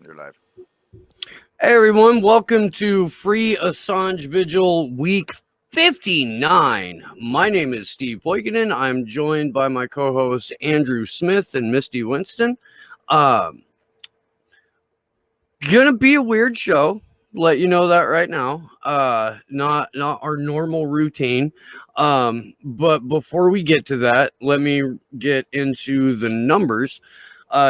You're live. Hey everyone, welcome to Free Assange Vigil Week 59. My name is Steve Poikinen. I'm joined by my co-hosts Andrew Smith and Misty Winston. Gonna be a weird show. Let you know that right now. Not our normal routine. But before we get to that, let me get into the numbers.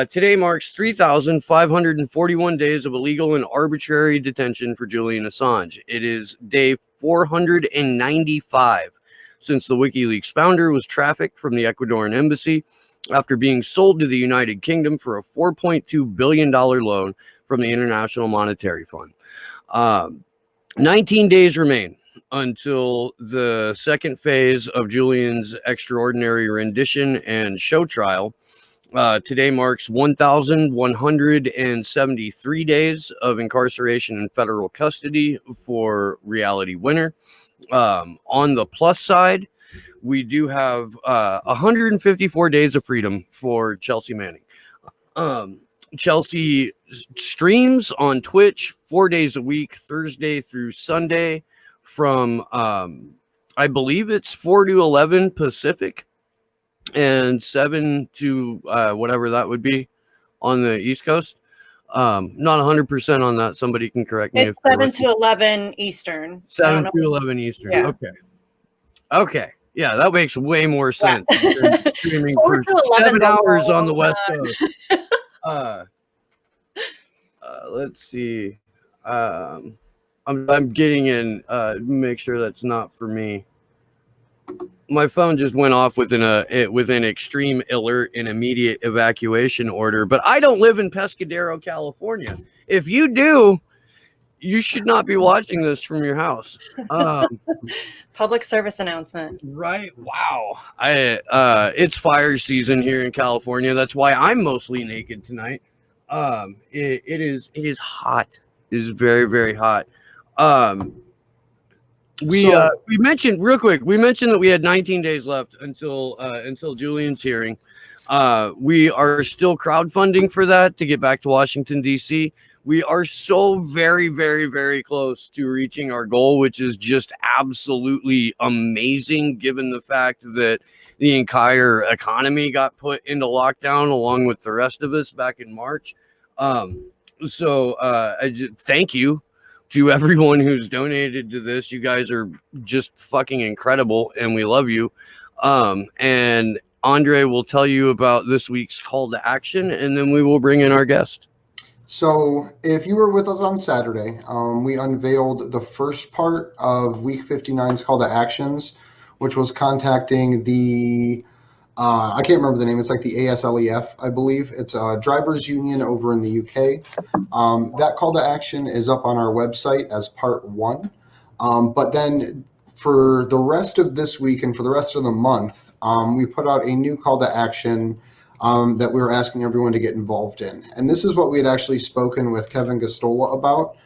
Today marks 3,541 days of illegal and arbitrary detention for Julian Assange. It is day 495 since the WikiLeaks founder was trafficked from the Ecuadorian embassy after being sold to the United Kingdom for a $4.2 billion loan from the International Monetary Fund. 19 days remain until the second phase of Julian's extraordinary rendition and show trial. Today marks 1,173 days of incarceration in federal custody for Reality Winner. On the plus side, we do have 154 days of freedom for Chelsea Manning. Chelsea streams on Twitch 4 days a week, Thursday through Sunday, from I believe it's 4 to 11 Pacific and 7 to whatever that would be on the East Coast. Not 100% on that. Somebody can correct me. It's 7 to 11 Eastern. 7 to 11 Eastern. Yeah. Okay. Yeah, that makes way more sense. Yeah. Streaming for 7 hours on the West Coast. Let's see. I'm getting in. Make sure that's not for me. My phone just went off with an extreme alert and immediate evacuation order. But I don't live in Pescadero, California. If you do, you should not be watching this from your house. Public service announcement. Right? Wow. It's fire season here in California. That's why I'm mostly naked tonight. It is hot. It is very, very hot. We mentioned real quick. We mentioned that we had 19 days left until Julian's hearing. We are still crowdfunding for that to get back to Washington D.C. We are so very, very, very close to reaching our goal, which is just absolutely amazing, given the fact that the entire economy got put into lockdown along with the rest of us back in March. So I just thank you to everyone who's donated to this. You guys are just fucking incredible, and we love you. And Andre will tell you about this week's call to action, and then we will bring in our guest. So if you were with us on Saturday, we unveiled the first part of Week 59's call to actions, which was contacting the I can't remember the name. It's like the ASLEF, I believe. It's a drivers union over in the UK. That call to action is up on our website as part one. But then for the rest of this week and for the rest of the month, we put out a new call to action that we were asking everyone to get involved in. And this is what we had actually spoken with Kevin Gostola about.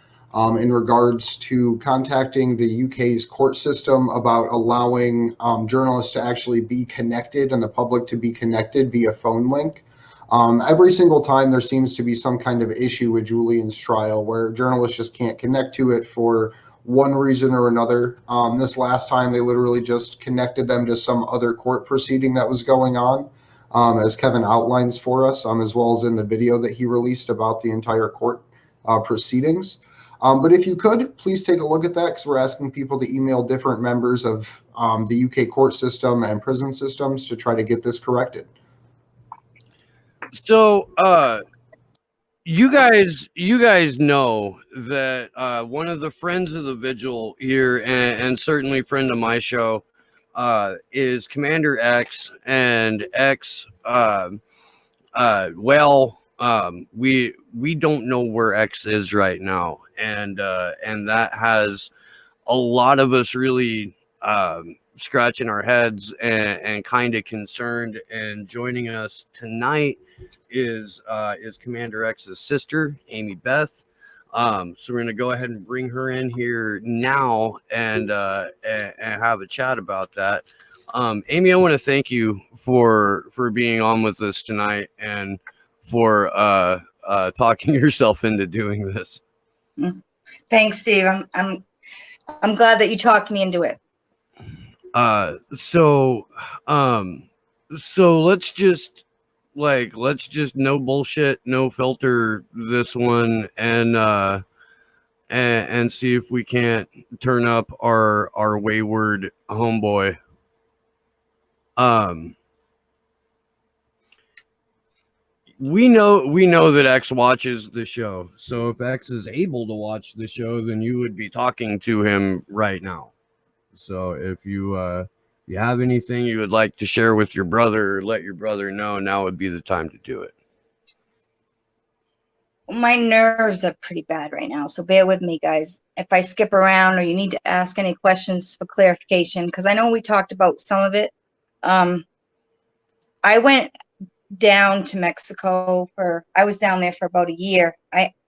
In regards to contacting the UK's court system about allowing journalists to actually be connected and the public to be connected via phone link. Every single time there seems to be some kind of issue with Julian's trial where journalists just can't connect to it for one reason or another. This last time they literally just connected them to some other court proceeding that was going on, as Kevin outlines for us, as well as in the video that he released about the entire court proceedings. But if you could, please take a look at that, because we're asking people to email different members of the UK court system and prison systems to try to get this corrected. So, you guys know that one of the friends of the Vigil here, and certainly friend of my show, is Commander X, and X. We don't know where X is right now, and that has a lot of us really scratching our heads and kind of concerned. And joining us tonight is Commander X's sister, Amy Beth. So we're gonna go ahead and bring her in here now and have a chat about that. Amy, I want to thank you for being on with us tonight and for talking yourself into doing this. Thanks, Steve. I'm glad that you talked me into it. So let's just no bullshit, no filter this one, and see if we can't turn up our wayward homeboy. We know that X watches the show. So if X is able to watch the show, then you would be talking to him right now. So if you have anything you would like to share with your brother, or let your brother know, now would be the time to do it. My nerves are pretty bad right now, so bear with me, guys. If I skip around or you need to ask any questions for clarification, because I know we talked about some of it. I went down to Mexico I was down there for about a year.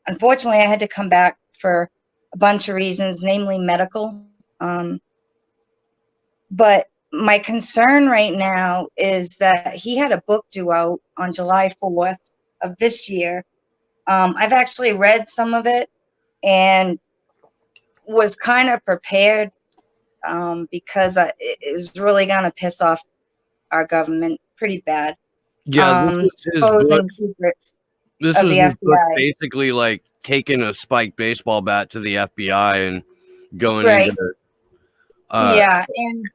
Unfortunately, I had to come back for a bunch of reasons, namely medical. But my concern right now is that he had a book due out on July 4th of this year. I've actually read some of it and was kind of prepared because it was really going to piss off our government pretty bad. Yeah, this was his Exposing book. secrets This of was the his book, FBI. basically like taking a spiked baseball bat to the FBI and going Right. into it. Yeah, and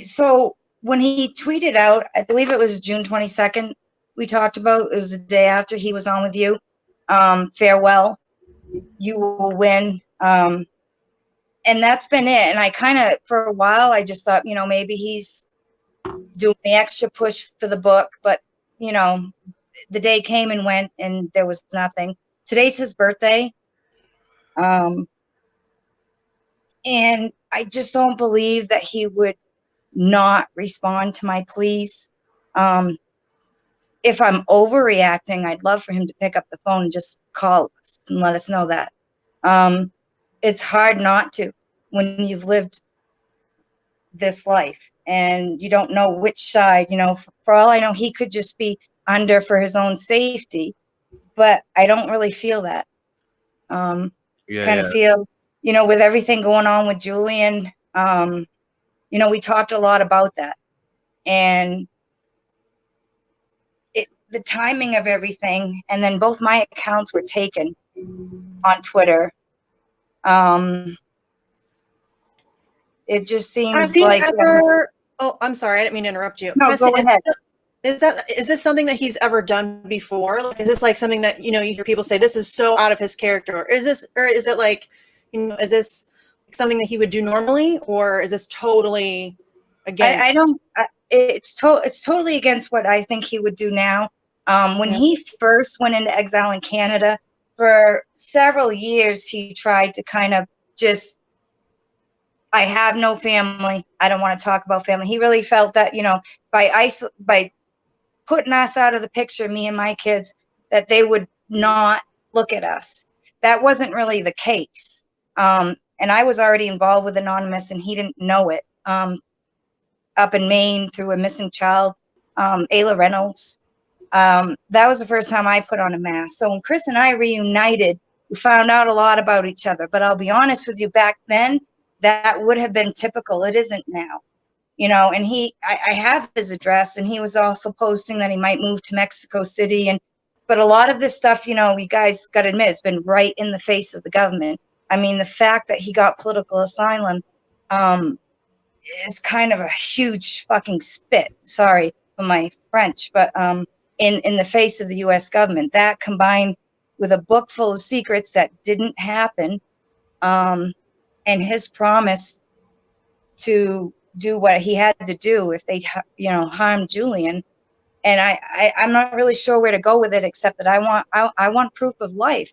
so when he tweeted out, I believe it was June 22nd, we talked about, it was the day after he was on with you, farewell, you will win. And that's been it. And I kind of, for a while, I just thought, maybe he's doing the extra push for the book. But, the day came and went and there was nothing. Today's his birthday. And I just don't believe that he would not respond to my pleas. If I'm overreacting, I'd love for him to pick up the phone and just call us and let us know that. It's hard not to when you've lived this life and you don't know which side, for all I know, he could just be under for his own safety, but I don't really feel that. Feel, with everything going on with Julian, we talked a lot about that, and the timing of everything, and then both my accounts were taken on Twitter. It just seems like oh, I'm sorry, I didn't mean to interrupt you. No, go ahead. Is this something that he's ever done before? Like, is this like something that you hear people say this is so out of his character? Or is it like, is this something that he would do normally, or is this totally against? I don't. It's totally against what I think he would do now. When he first went into exile in Canada, for several years he tried to kind of just, I have no family, I don't want to talk about family. He really felt that, by putting us out of the picture, me and my kids, that they would not look at us. That wasn't really the case. And I was already involved with Anonymous and he didn't know it. Up in Maine through a missing child, Ayla Reynolds. That was the first time I put on a mask. So when Chris and I reunited, we found out a lot about each other. But I'll be honest with you, back then, that would have been typical. It isn't now. And I have his address, and he was also posting that he might move to Mexico City. But a lot of this stuff, you guys got to admit, it's been right in the face of the government. I mean, the fact that he got political asylum is kind of a huge fucking spit. Sorry for my French, but in the face of the U.S. government, that combined with a book full of secrets that didn't happen, and his promise to do what he had to do if they, harmed Julian. And I'm not really sure where to go with it, except that I want proof of life.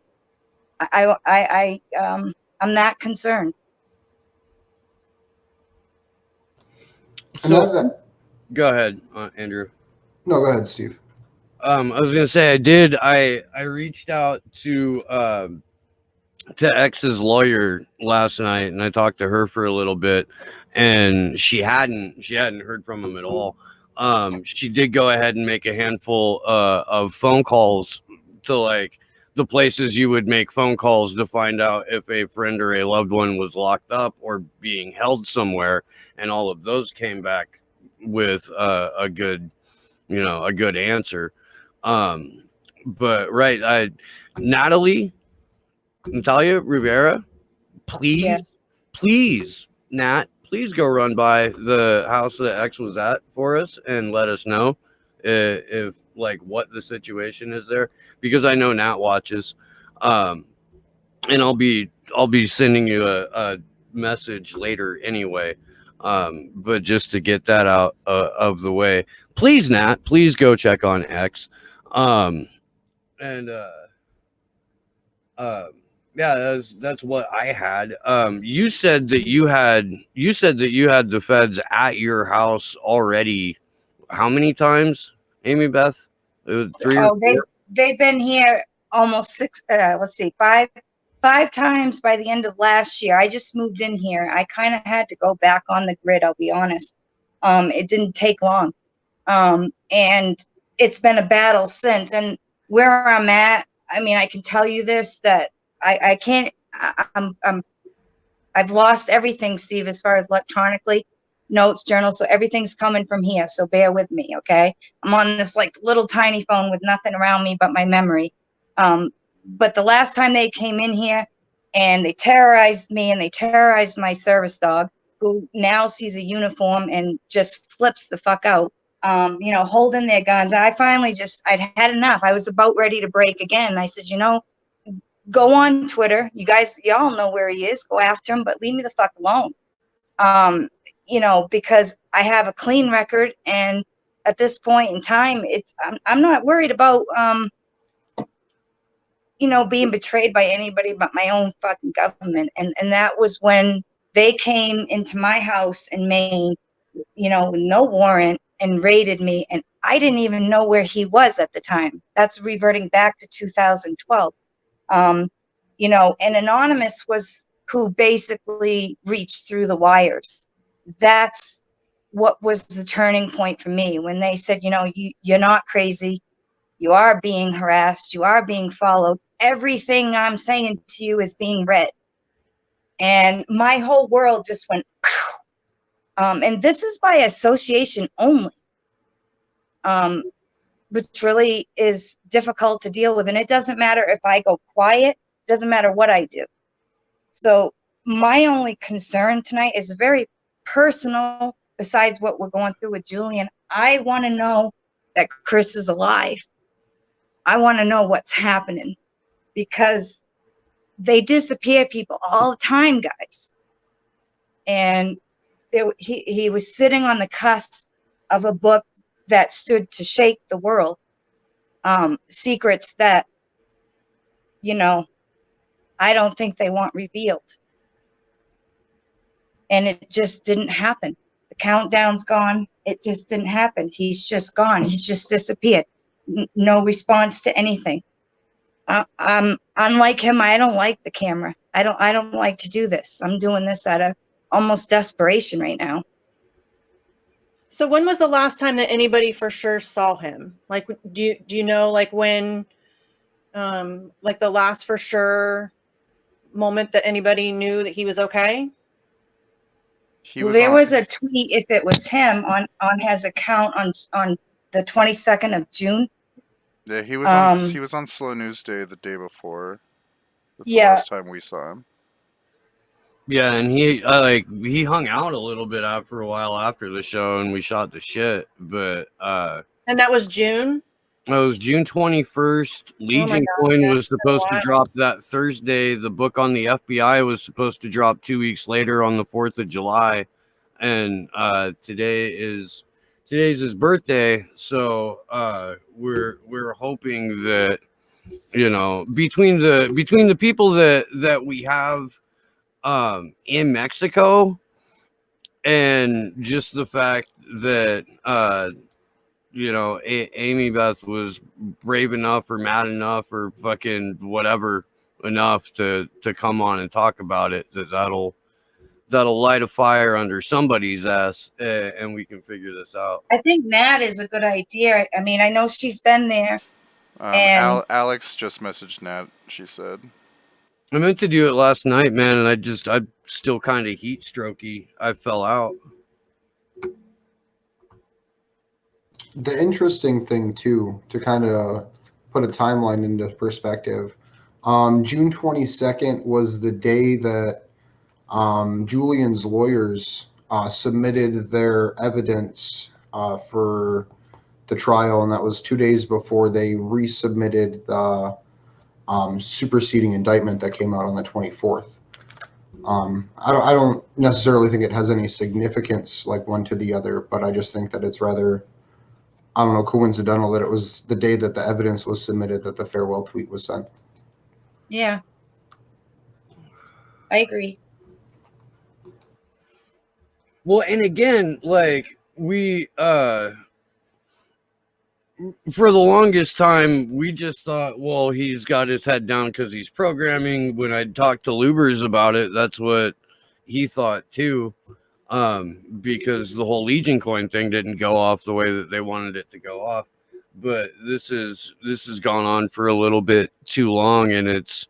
I'm that concerned. So, go ahead, Andrew. No, go ahead, Steve. I was gonna say I reached out to X's lawyer last night, and I talked to her for a little bit, and she hadn't heard from him at all. She did go ahead and make a handful of phone calls to like the places you would make phone calls to find out if a friend or a loved one was locked up or being held somewhere, and all of those came back with a good, a good answer. But right, Natalia Rivera, Yeah. please, Nat, please go run by the house that X was at for us and let us know if like what the situation is there, because I know Nat watches, and I'll be sending you a message later anyway. But just to get that out of the way, please, Nat, please go check on X. And uh, yeah, that's what I had. You said that you had the feds at your house already. How many times, Amy Beth? It was 3 or Oh, 4. they've been here almost six. Let's see, five times by the end of last year. I just moved in here. I kind of had to go back on the grid. I'll be honest. It didn't take long, and it's been a battle since. And where I'm at, I mean, I can tell you this, that I can't. I've lost everything, Steve, as far as electronically, notes, journals. So everything's coming from here. So bear with me, okay? I'm on this like little tiny phone with nothing around me but my memory. But the last time they came in here and they terrorized me and they terrorized my service dog, who now sees a uniform and just flips the fuck out, holding their guns. I'd had enough. I was about ready to break again. I said, go on Twitter. Y'all know where he is. Go after him, but leave me the fuck alone. Because I have a clean record, and at this point in time, I'm not worried about being betrayed by anybody but my own fucking government. And that was when they came into my house in Maine, with no warrant, and raided me, and I didn't even know where he was at the time. That's reverting back to 2012. And Anonymous was who basically reached through the wires. That's what was the turning point for me, when they said, you're not crazy. You are being harassed. You are being followed. Everything I'm saying to you is being read. And my whole world just went, and this is by association only, which really is difficult to deal with. And it doesn't matter if I go quiet. It doesn't matter what I do. So my only concern tonight is very personal, besides what we're going through with Julian. I want to know that Chris is alive. I want to know what's happening, because they disappear people all the time, guys. And he was sitting on the cusp of a book that stood to shake the world. Secrets that, I don't think they want revealed. And it just didn't happen. The countdown's gone. It just didn't happen. He's just gone. He's just disappeared. No response to anything. Unlike him, I don't like the camera. I don't like to do this. I'm doing this out of almost desperation right now. So when was the last time that anybody for sure saw him? Like, do you know, like when, like the last for sure moment that anybody knew that he was okay? There was a tweet, if it was him, on his account on the 22nd of June. Yeah, he was on Slow News Day the day before. That's the last time we saw him. Yeah, and he hung out a little bit after a while after the show, and we shot the shit. But and that was June. It was June 21st. Legion Coin was supposed to drop that Thursday. The book on the FBI was supposed to drop 2 weeks later on the 4th of July, and today's his birthday. So we're hoping that between the people that we have in Mexico, and just the fact that Amy Beth was brave enough or mad enough or fucking whatever enough to come on and talk about it, that'll light a fire under somebody's ass, and we can figure this out. I think Nat is a good idea. I mean, I know she's been there And Alex just messaged Nat. She said. I meant to do it last night, man, and I'm still kind of heat strokey. I fell out. The interesting thing too, to kind of put a timeline into perspective, June 22nd was the day that Julian's lawyers submitted their evidence for the trial, and that was 2 days before they resubmitted the superseding indictment that came out on the 24th. I don't necessarily think it has any significance like one to the other, but I just think that it's rather, I don't know, coincidental that it was the day that the evidence was submitted that the farewell tweet was sent. yeah, I agree. Well, and again, like we for the longest time, we just thought, well, he's got his head down because he's programming. When I talked to Lubers about it, that's what he thought too, because the whole Legion coin thing didn't go off the way that they wanted it to go off. But this has gone on for a little bit too long, and it's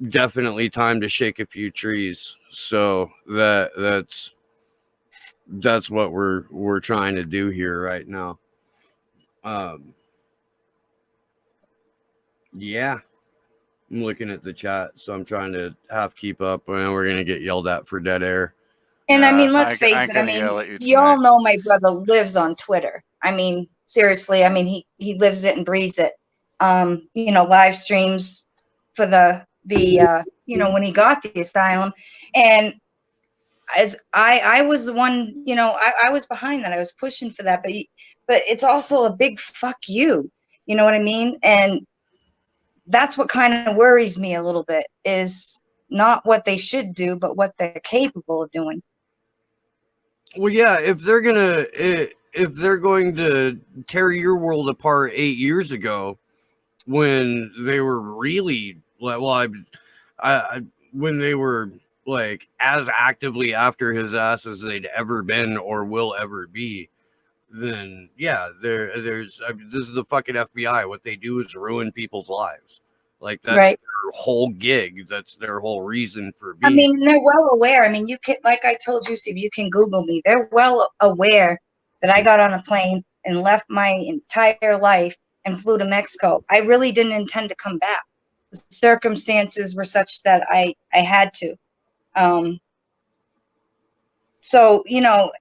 definitely time to shake a few trees. So that's what we're trying to do here right now. Yeah, I'm looking at the chat, so I'm trying to half keep up, and we're gonna get yelled at for dead air. And I mean, I let's face ain't it. I gonna yell at mean, you you all tonight. know my brother lives on Twitter. I mean, seriously. I mean, he lives it and breathes it. You know, live streams for the you know, when he got the asylum, and as I was the one, you know, I was behind that. I was pushing for that, but it's also a big fuck you. You know what I mean? And that's what kind of worries me a little bit, is not what they should do, but what they're capable of doing. Well, yeah, if they're going to tear your world apart 8 years ago, when they were really like, well, I when they were like as actively after his ass as they'd ever been or will ever be, then yeah, there's I mean, this is the fucking FBI. What they do is ruin people's lives. Like that's Right. their whole gig. That's their whole reason for I being. mean, they're well aware. I mean, you can, like I told you, Steve, you can Google me. They're well aware that I got on a plane and left my entire life and flew to Mexico. I really didn't intend to come back. The circumstances were such that I had to. So, you know,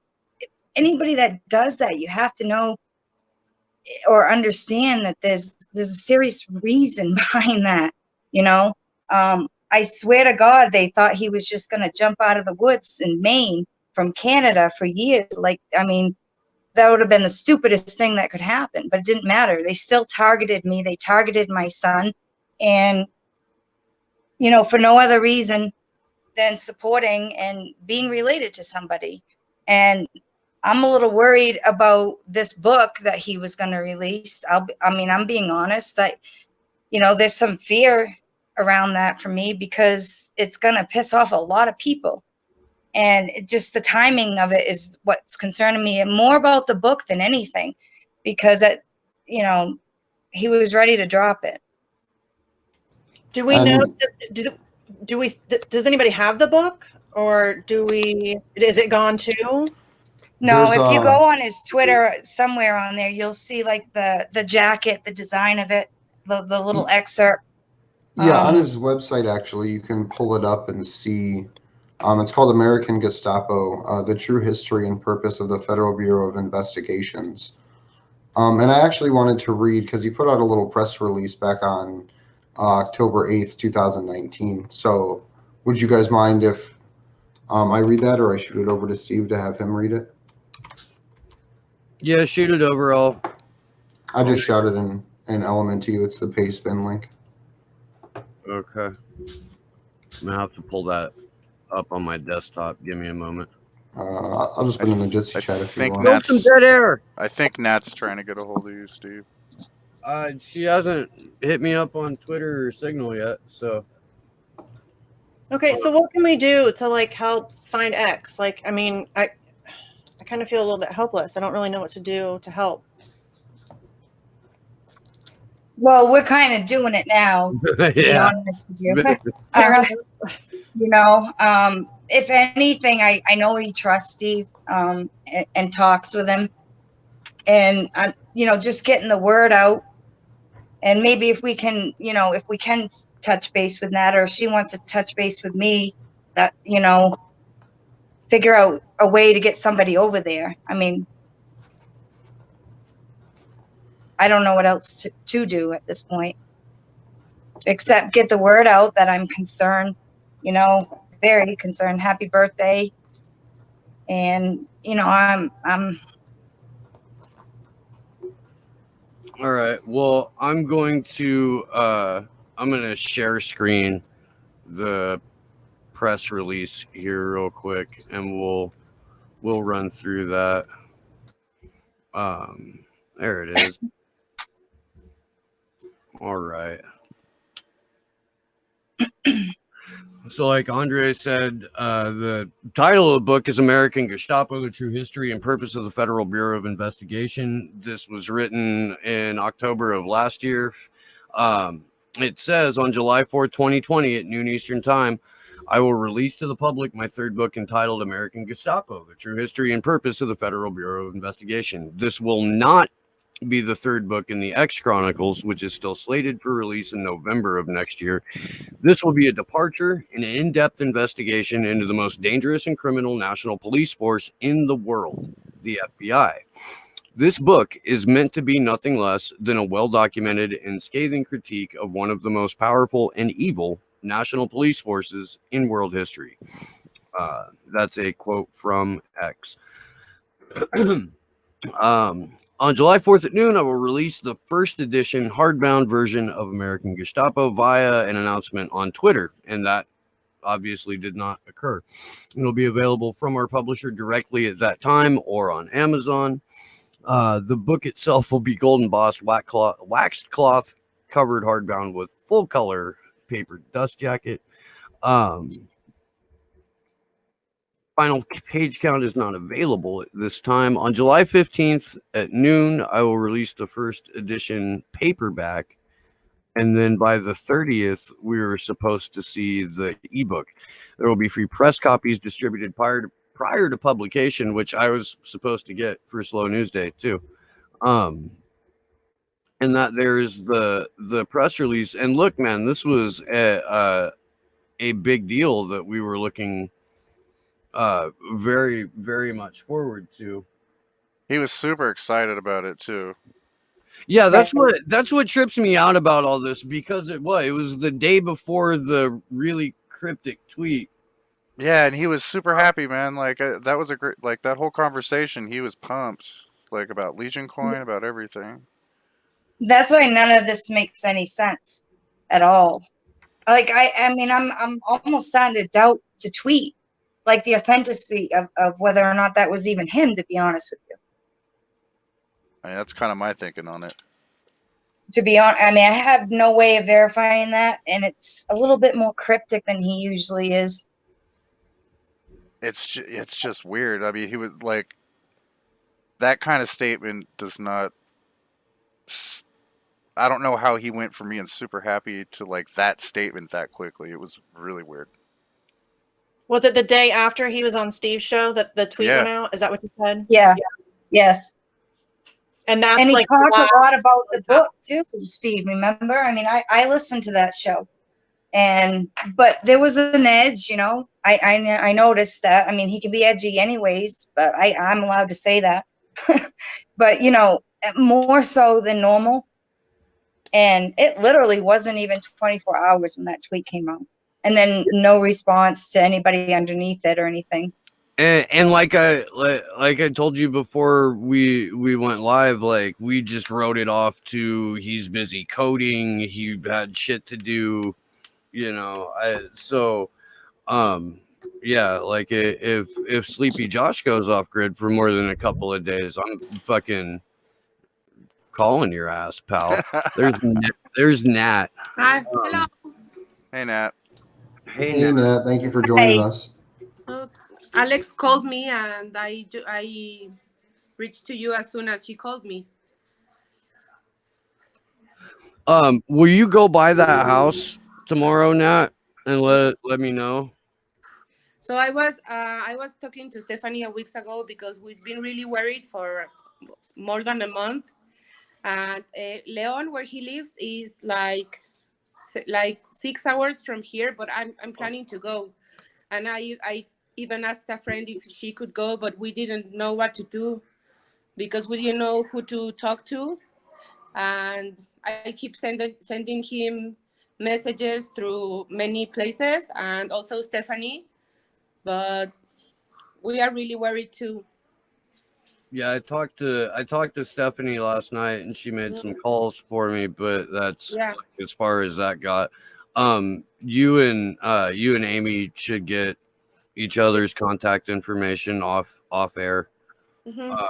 anybody that does that, you have to know or understand that there's a serious reason behind that, you know. I swear to God, they thought he was just going to jump out of the woods in Maine from Canada for years. Like, I mean, that would have been the stupidest thing that could happen, but it didn't matter. They still targeted me. They targeted my son, and, you know, for no other reason than supporting and being related to somebody. And I'm a little worried about this book that he was going to release. I mean, I'm being honest. You know, there's some fear around that for me, because it's going to piss off a lot of people. And just the timing of it is what's concerning me, and more about the book than anything, because you know, he was ready to drop it. Do we know? Does anybody have the book, or is it gone too? No, if you go on his Twitter, somewhere on there, you'll see like the jacket, the design of it, the little excerpt. Yeah, on his website, actually, you can pull it up and see. It's called American Gestapo, The True History and Purpose of the Federal Bureau of Investigations. And I actually wanted to read, because he put out a little press release back on October 8th, 2019. So would you guys mind if I read that, or I shoot it over to Steve to have him read it? Yeah, shoot it over. I just shouted an element to you. It's the pay spin link. Okay. I'm gonna have to pull that up on my desktop. Give me a moment. I'll just put it in the Jitsi chat if you want. Build some dead air. I think Nat's trying to get a hold of you, Steve. She hasn't hit me up on Twitter or Signal yet, so. Okay, so what can we do to like help find X? Like, I mean, I kind of feel a little bit helpless. I don't really know what to do to help. Well, we're kind of doing it now, to be honest with you. You know, if anything, I know he trusts Steve and talks with him. And, you know, just getting the word out. And maybe if we can, you know, if we can touch base with Nat, or she wants to touch base with me, that, you know, figure out a way to get somebody over there. I mean, I don't know what else to do at this point, except get the word out that I'm concerned, you know, very concerned. Happy birthday. And, you know, I'm All right. Well, I'm going to share screen the press release here real quick, and we'll run through that. There it is. All right. So, like Andre said, the title of the book is American Gestapo, The True History and Purpose of the Federal Bureau of Investigation. This was written in October of last year. It says, on July 4th, 2020 at noon Eastern Time, I will release to the public my third book entitled American Gestapo, The True History and Purpose of the Federal Bureau of Investigation. This will not be the third book in the X Chronicles, which is still slated for release in November of next year. This will be a departure and an in-depth investigation into the most dangerous and criminal national police force in the world, the FBI. This book is meant to be nothing less than a well-documented and scathing critique of one of the most powerful and evil national police forces in world history. That's a quote from X. On July 4th at noon, I will release the first edition hardbound version of American Gestapo via an announcement on Twitter, and that obviously did not occur. It'll be available from our publisher directly at that time or on Amazon. The book itself will be golden embossed waxed cloth covered hardbound with full color paper dust jacket. Final page count is not available at this time. On July 15th at noon, I will release the first edition paperback. And then by the 30th, we were supposed to see the ebook. There will be free press copies distributed prior to publication, which I was supposed to get for Slow News Day too. And that there's the press release. And look, man, this was a big deal that we were looking very, very much forward to. He was super excited about it too. Yeah, that's what trips me out about all this, because it was the day before the really cryptic tweet. Yeah, and he was super happy, man. Like that was a great, like that whole conversation. He was pumped, like about Legion Coin, about everything. That's why none of this makes any sense at all. Like I mean, I'm almost starting to doubt the tweet, like the authenticity of whether or not that was even him, to be honest with you. I mean, that's kind of my thinking on it. To be honest, I mean, I have no way of verifying that, and it's a little bit more cryptic than he usually is. It's just weird. I mean, he was like, that kind of statement does not. I don't know how he went from being super happy to like that statement that quickly. It was really weird. Was it the day after he was on Steve's show that the tweet went out? Is that what you said? Yeah. Yes. And that's he like talked a lot about the book too, Steve. Remember? I mean, I listened to that show, but there was an edge, you know. I noticed that. I mean, he can be edgy anyways, but I'm allowed to say that. But you know, more so than normal. And it literally wasn't even 24 hours when that tweet came out, and then no response to anybody underneath it or anything. And like I told you before we went live, like we just wrote it off to he's busy coding, he had shit to do, you know. Yeah, like if Sleepy Josh goes off grid for more than a couple of days, I'm fucking calling your ass, pal. There's Nat. Hi. Hello. Hey, Nat. Hey, Nat. Thank you for joining us. Alex called me, and I reached to you as soon as she called me. Will you go by that house tomorrow, Nat, and let me know? So I was talking to Stephanie a weeks ago because we've been really worried for more than a month. And Leon, where he lives, is like 6 hours from here. But I'm planning to go, and I even asked a friend if she could go, but we didn't know what to do because we didn't know who to talk to, and I keep sending him messages through many places, and also Stephanie, but we are really worried too. Yeah, I talked to Stephanie last night, and she made some calls for me, but that's Yeah. as far as that got. You and Amy should get each other's contact information off air. Hmm. Uh,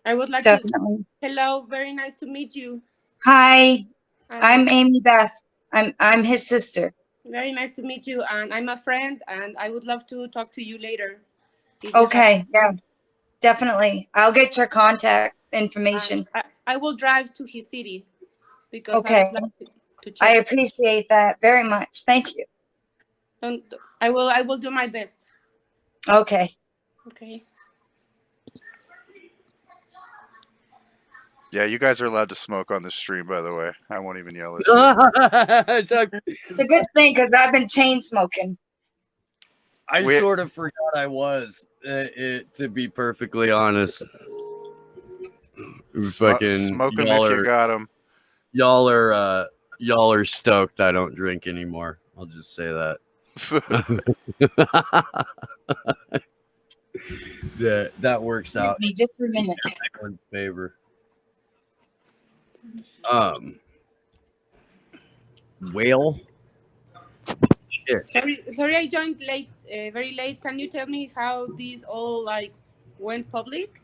I would like to. Definitely. Hello, very nice to meet you. Hi, And I'm Amy Beth. I'm his sister. very nice to meet you. And I'm a friend, and I would love to talk to you later if you have. Okay, yeah, definitely. I'll get your contact And information. I will drive to his city because I Okay, would like to I check. appreciate that very much. Thank you. And I will do my best. Okay. Okay. Yeah, you guys are allowed to smoke on the stream, by the way. I won't even yell at you. It's a good thing because I've been chain smoking. I We- sort of forgot I was, to be perfectly honest. Fucking Smoke them if you got them. y'all are stoked I don't drink anymore. I'll just say that. that works Excuse out me just for a minute. in everyone's favor. Whale. Shit. Sorry, I joined late, very late. Can you tell me how these all like went public?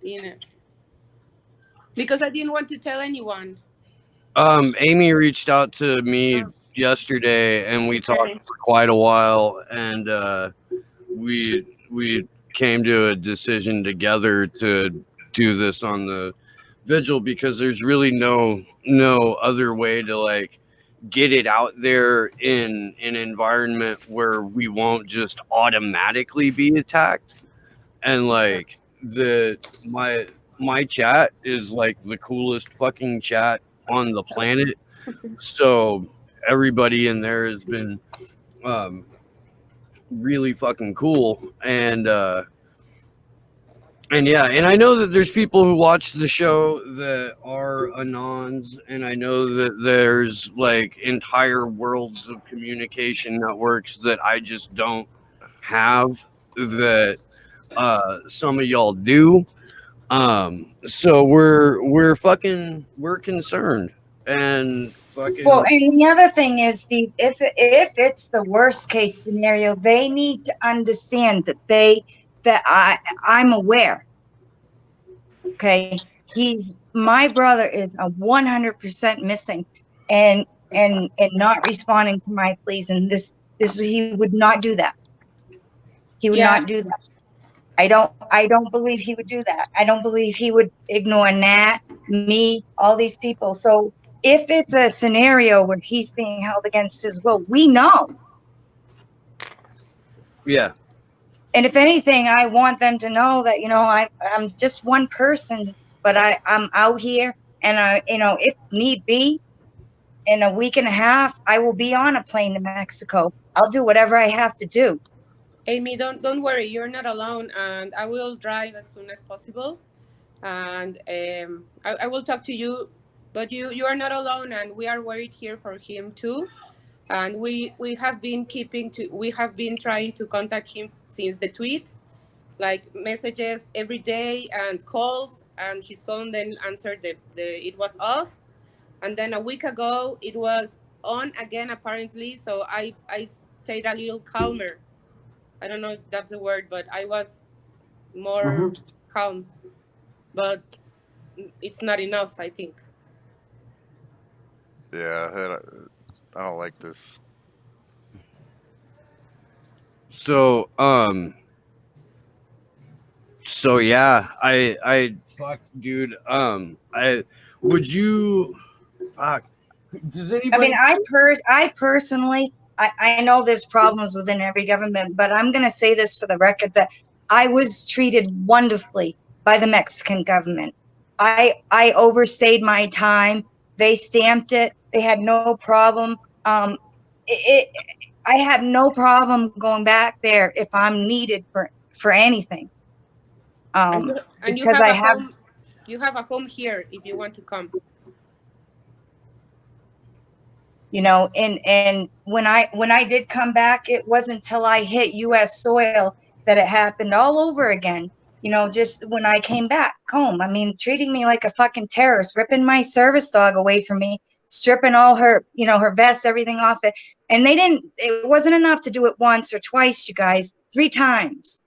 In it, because I didn't want to tell anyone. Amy reached out to me Oh, yesterday, and we talked okay. for quite a while, and we came to a decision together to do this on the vigil because there's really no other way to like get it out there in an environment where we won't just automatically be attacked. And like my chat is like the coolest fucking chat on the planet, so everybody in there has been um really fucking cool. And yeah, and I know that there's people who watch the show that are anons, and I know that there's like entire worlds of communication networks that I just don't have that some of y'all do. So we're concerned and Well, fucking and the other thing is, Steve, if it's the worst case scenario, they need to understand that I'm aware. Okay, my brother is a 100% missing, and not responding to my pleas, and this he would not do that. He would Yeah, not do that. I don't believe he would do that. I don't believe he would ignore Nat, me, all these people. So if it's a scenario where he's being held against his will, we know. yeah. And if anything, I want them to know that, I'm just one person, but I'm out here, and if need be, in a week and a half, I will be on a plane to Mexico. I'll do whatever I have to do. Amy, don't worry. You're not alone, and I will drive as soon as possible. And I will talk to you, but you are not alone, and we are worried here for him too. And we have been we have been trying to contact him since the tweet, like messages every day and calls, and his phone then answered the it was off, and then a week ago it was on again apparently. So I stayed a little calmer. I don't know if that's the word, but I was more Mm-hmm. calm. But it's not enough, I think. Yeah, I don't like this. So yeah, I fuck dude. I would you Fuck. Does I anybody? mean, I personally, I know there's problems within every government, but I'm going to say this for the record that I was treated wonderfully by the Mexican government. I overstayed my time. They stamped it. They had no problem. It I have no problem going back there if I'm needed for anything. And you Because have I a have, home. You have a home here if you want to come. you know, and when I did come back, it wasn't till I hit US soil that it happened all over again. You know, just when I came back home, I mean, treating me like a fucking terrorist, ripping my service dog away from me, stripping all her, you know, her vest, everything off it. And it wasn't enough to do it once or twice, you guys, 3 times,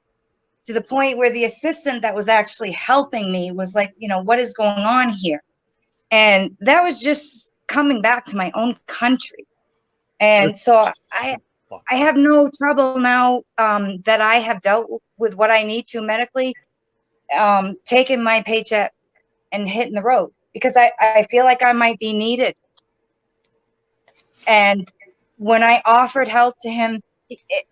to the point where the assistant that was actually helping me was like, you know, what is going on here? And that was just coming back to my own country. And so I have no trouble now, that I have dealt with what I need to medically, taking my paycheck and hitting the road, because I feel like I might be needed. And when I offered help to him,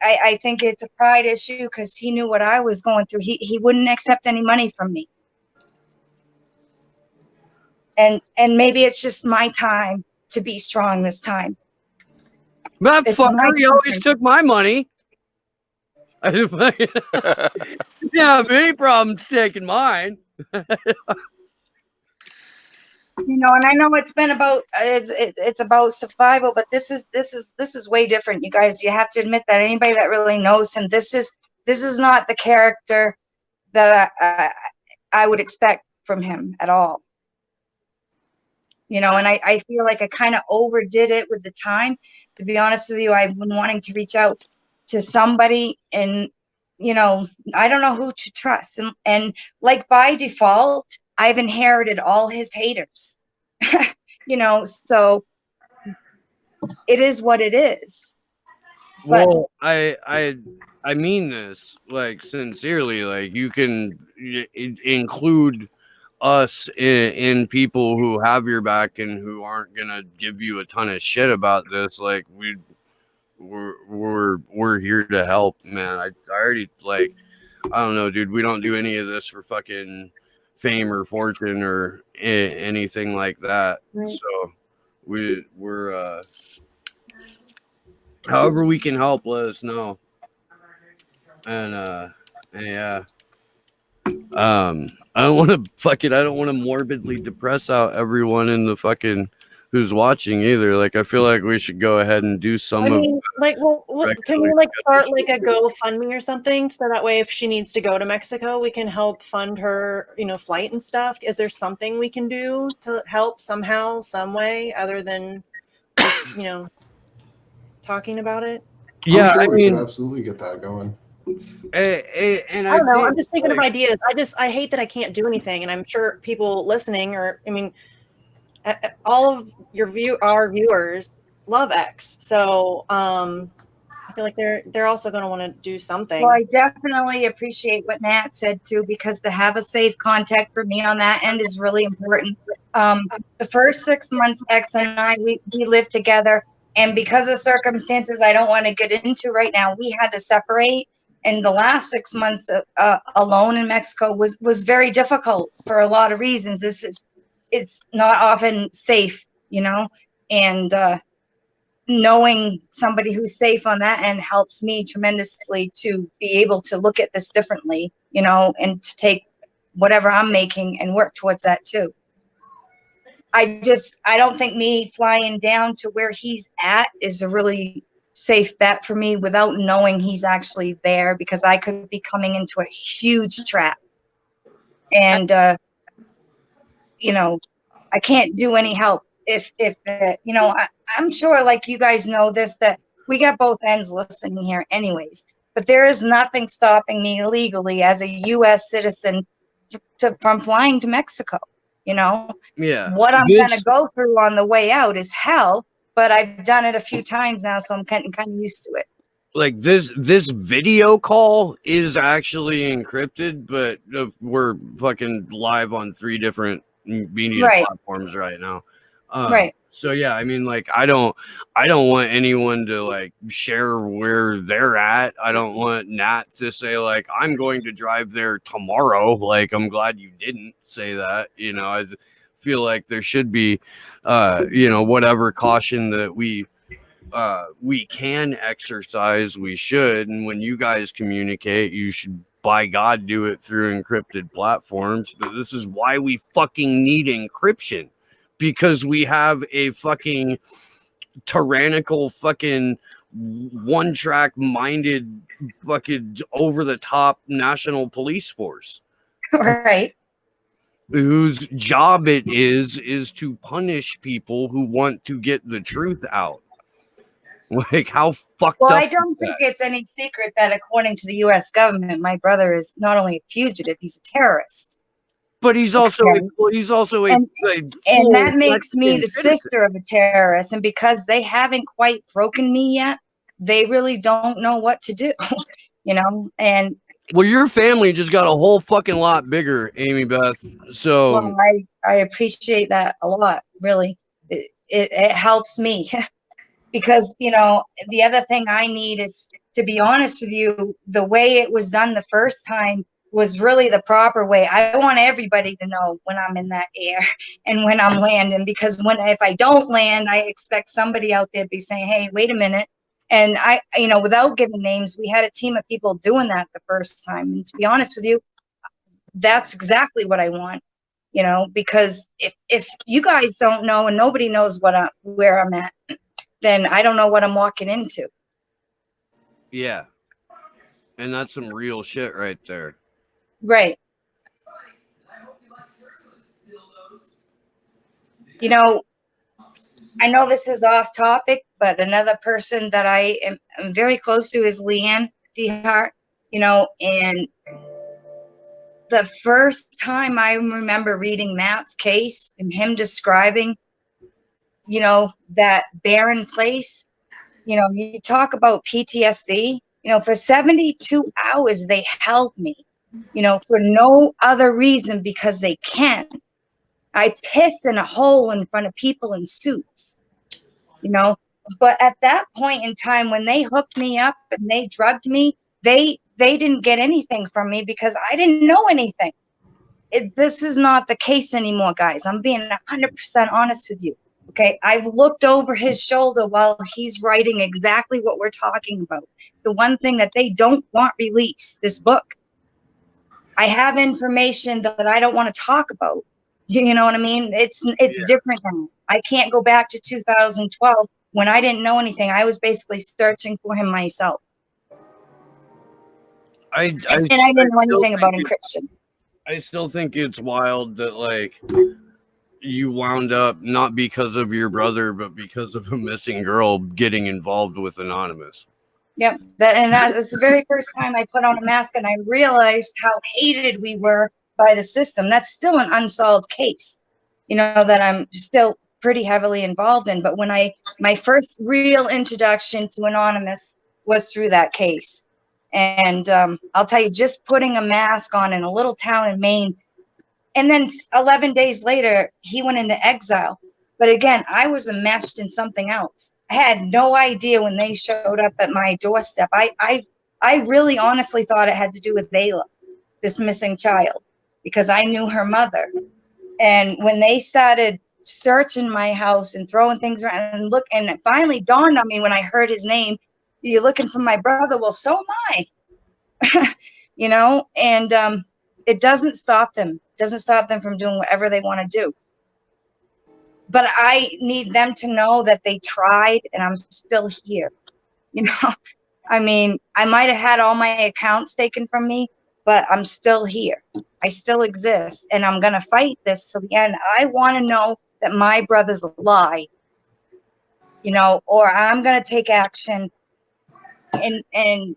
I think it's a pride issue, because he knew what I was going through. He wouldn't accept any money from me. And maybe it's just my time to be strong this time. That It's my fucker, he always time. took my money. I didn't have any problems taking mine. You know, and I know it's been about it's about survival, but this is way different, you guys. You have to admit that anybody that really knows him, this is not the character that I would expect from him at all. You know, and I feel like I kind of overdid it with the time. To be honest with you, I've been wanting to reach out to somebody, and you know, I don't know who to trust. And like by default, I've inherited all his haters. You know, so it is what it is. But Well, I mean this like sincerely. Like you can include us in people who have your back and who aren't gonna give you a ton of shit about this. Like we're here to help, man. I already like I don't know, dude. We don't do any of this for fucking fame or fortune or anything like that. Right. So we're however we can help, let us know. And yeah. I don't want to morbidly depress out everyone in the fucking who's watching either. Like I feel like we should go ahead and do some I of mean, like, well, can we regularly like start scheduled like a GoFundMe or something, so that way if she needs to go to Mexico, we can help fund her, you know, flight and stuff? Is there something we can do to help somehow, some way, other than just, you know, talking about it? Yeah, I'm sure I we mean, could absolutely get that going. and I don't know. I'm think, just thinking like, of ideas. I hate that I can't do anything, and I'm sure people listening, or I mean, all of our viewers love X, so I feel like they're also going to want to do something. well, I definitely appreciate what Nat said too, because to have a safe contact for me on that end is really important. The first 6 months, X and I, we lived together, and because of circumstances I don't want to get into right now, we had to separate. And the last 6 months alone in Mexico was very difficult for a lot of reasons. It's not often safe, you know, and knowing somebody who's safe on that end helps me tremendously to be able to look at this differently, you know, and to take whatever I'm making and work towards that too. I don't think me flying down to where he's at is a really safe bet for me without knowing he's actually there, because I could be coming into a huge trap. And, you know, I can't do any help if you know, I'm sure, like you guys know this, that we got both ends listening here anyways, but there is nothing stopping me legally as a U.S. citizen from flying to Mexico. You know, yeah, what I'm going to this go through on the way out is hell, but I've done it a few times now, so I'm kind of used to it. like this video call is actually encrypted, but we're fucking live on 3 different media Right. platforms right now. Right. So yeah, I mean, like, I don't want anyone to like share where they're at. I don't want Nat to say like I'm going to drive there tomorrow. Like, I'm glad you didn't say that. You know, I feel like there should be, you know, whatever caution that we can exercise, we should. And when you guys communicate, you should, by God, do it through encrypted platforms. But this is why we fucking need encryption, because we have a fucking tyrannical fucking one track minded fucking over the top national police force Right. whose job it is to punish people who want to get the truth out. Like, how fucked Well, up I is don't think that? it's any secret that according to the US government, my brother is not only a fugitive, he's a terrorist. But he's also Okay. a And full that makes me Mexican the citizen. sister of a terrorist. And because they haven't quite broken me yet, they really don't know what to do. You know, and Well, your family just got a whole fucking lot bigger, Amy Beth. So well, I appreciate that a lot, really. It helps me because, you know, the other thing I need is, to be honest with you, the way it was done the first time was really the proper way. I want everybody to know when I'm in that air and when I'm landing, because if I don't land, I expect somebody out there to be saying, hey, wait a minute. And you know, without giving names, we had a team of people doing that the first time. And to be honest with you, that's exactly what I want, you know, because if you guys don't know and nobody knows where I'm at, then I don't know what I'm walking into. yeah, and that's some real shit right there. Right. You know, I know this is off topic, but another person that I am very close to is Leanne DeHart, you know, and the first time I remember reading Matt's case and him describing, you know, that barren place, you know, you talk about PTSD, you know, for 72 hours, they held me, you know, for no other reason because they can. I pissed in a hole in front of people in suits, you know, but at that point in time, when they hooked me up and they drugged me, they didn't get anything from me because I didn't know anything. This is not the case anymore, guys. I'm being 100% honest with you. Okay, I've looked over his shoulder while he's writing exactly what we're talking about. The one thing that they don't want released, this book. I have information that I don't want to talk about. You know what I mean? It's different now. I can't go back to 2012 when I didn't know anything. I was basically searching for him myself. And I didn't know anything about encryption. I still think it's wild that like you wound up not because of your brother, but because of a missing girl getting involved with Anonymous. Yep. That's the very first time I put on a mask and I realized how hated we were by the system. That's still an unsolved case, you know, that I'm still pretty heavily involved in. But my first real introduction to Anonymous was through that case. And I'll tell you, just putting a mask on in a little town in Maine, and then 11 days later, he went into exile. But again, I was enmeshed in something else. I had no idea when they showed up at my doorstep. I really honestly thought it had to do with Layla, this missing child, because I knew her mother. And when they started searching my house and throwing things around and it finally dawned on me when I heard his name, you're looking for my brother. Well, so am I, you know, and it doesn't stop them. It doesn't stop them from doing whatever they want to do. But I need them to know that they tried and I'm still here. You know, I mean, I might have had all my accounts taken from me, but I'm still here. I still exist and I'm going to fight this till the end. I want to know that my brother's alive, you know, or I'm going to take action and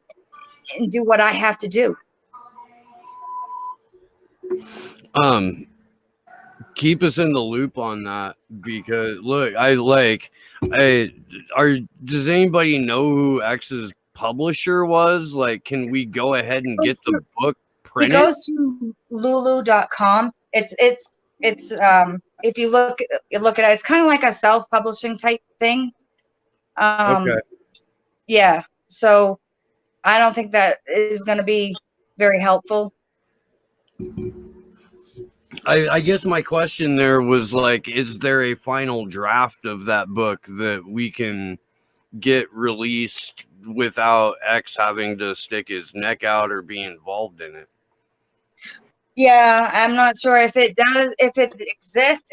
do what I have to do. Keep us in the loop on that, because look, does anybody know who X's publisher was? Like, can we go ahead and get the book He printed? goes to lulu.com. It's if you look at it, it's kind of like a self-publishing type thing. Okay. Yeah. So I don't think that is going to be very helpful. I guess my question there was like, is there a final draft of that book that we can get released without X having to stick his neck out or be involved in it? Yeah, I'm not sure if it does, if it exists.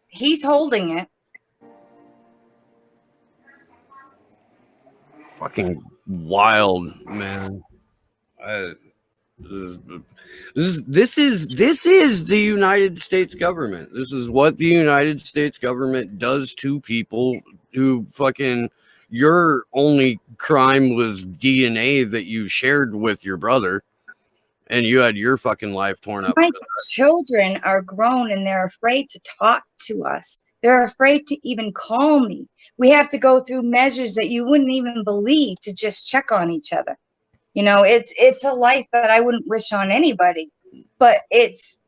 He's holding it. Fucking wild, man. This is the United States government. This is what the United States government does to people who fucking, your only crime was DNA that you shared with your brother, and you had your fucking life torn up. My children are grown and they're afraid to talk to us. They're afraid to even call me. We have to go through measures that you wouldn't even believe to just check on each other. You know, it's a life that I wouldn't wish on anybody, but it's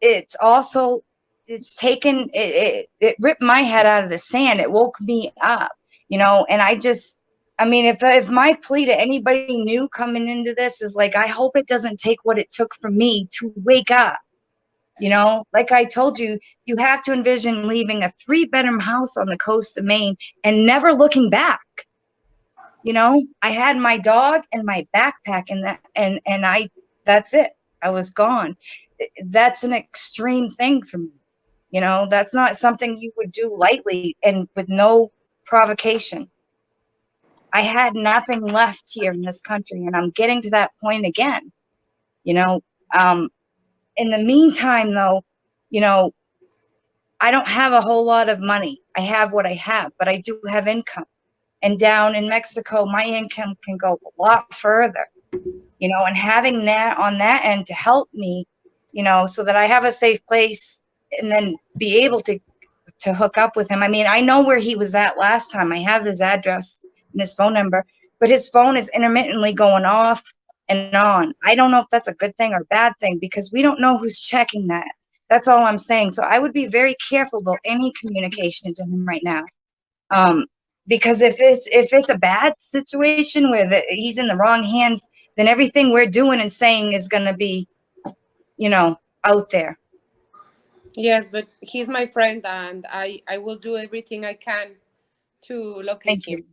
also, it's taken, it ripped my head out of the sand. It woke me up, you know, and I mean, if my plea to anybody new coming into this is like, I hope it doesn't take what it took for me to wake up. You know, like I told you, you have to envision leaving a 3-bedroom house on the coast of Maine and never looking back. You know, I had my dog and my backpack and that's it. I was gone. That's an extreme thing for me. You know, that's not something you would do lightly and with no provocation. I had nothing left here in this country, and I'm getting to that point again. You know, in the meantime, though, you know, I don't have a whole lot of money. I have what I have, but I do have income. And down in Mexico, my income can go a lot further, you know, and having that on that end to help me, you know, so that I have a safe place and then be able to hook up with him. I mean, I know where he was at last time. I have his address and his phone number, but his phone is intermittently going off and on. I don't know if that's a good thing or bad thing because we don't know who's checking that. That's all I'm saying. So I would be very careful about any communication to him right now. Because if it's a bad situation where he's in the wrong hands, then everything we're doing and saying is going to be, you know, out there. Yes, but he's my friend, and I will do everything I can to locate Thank him. you.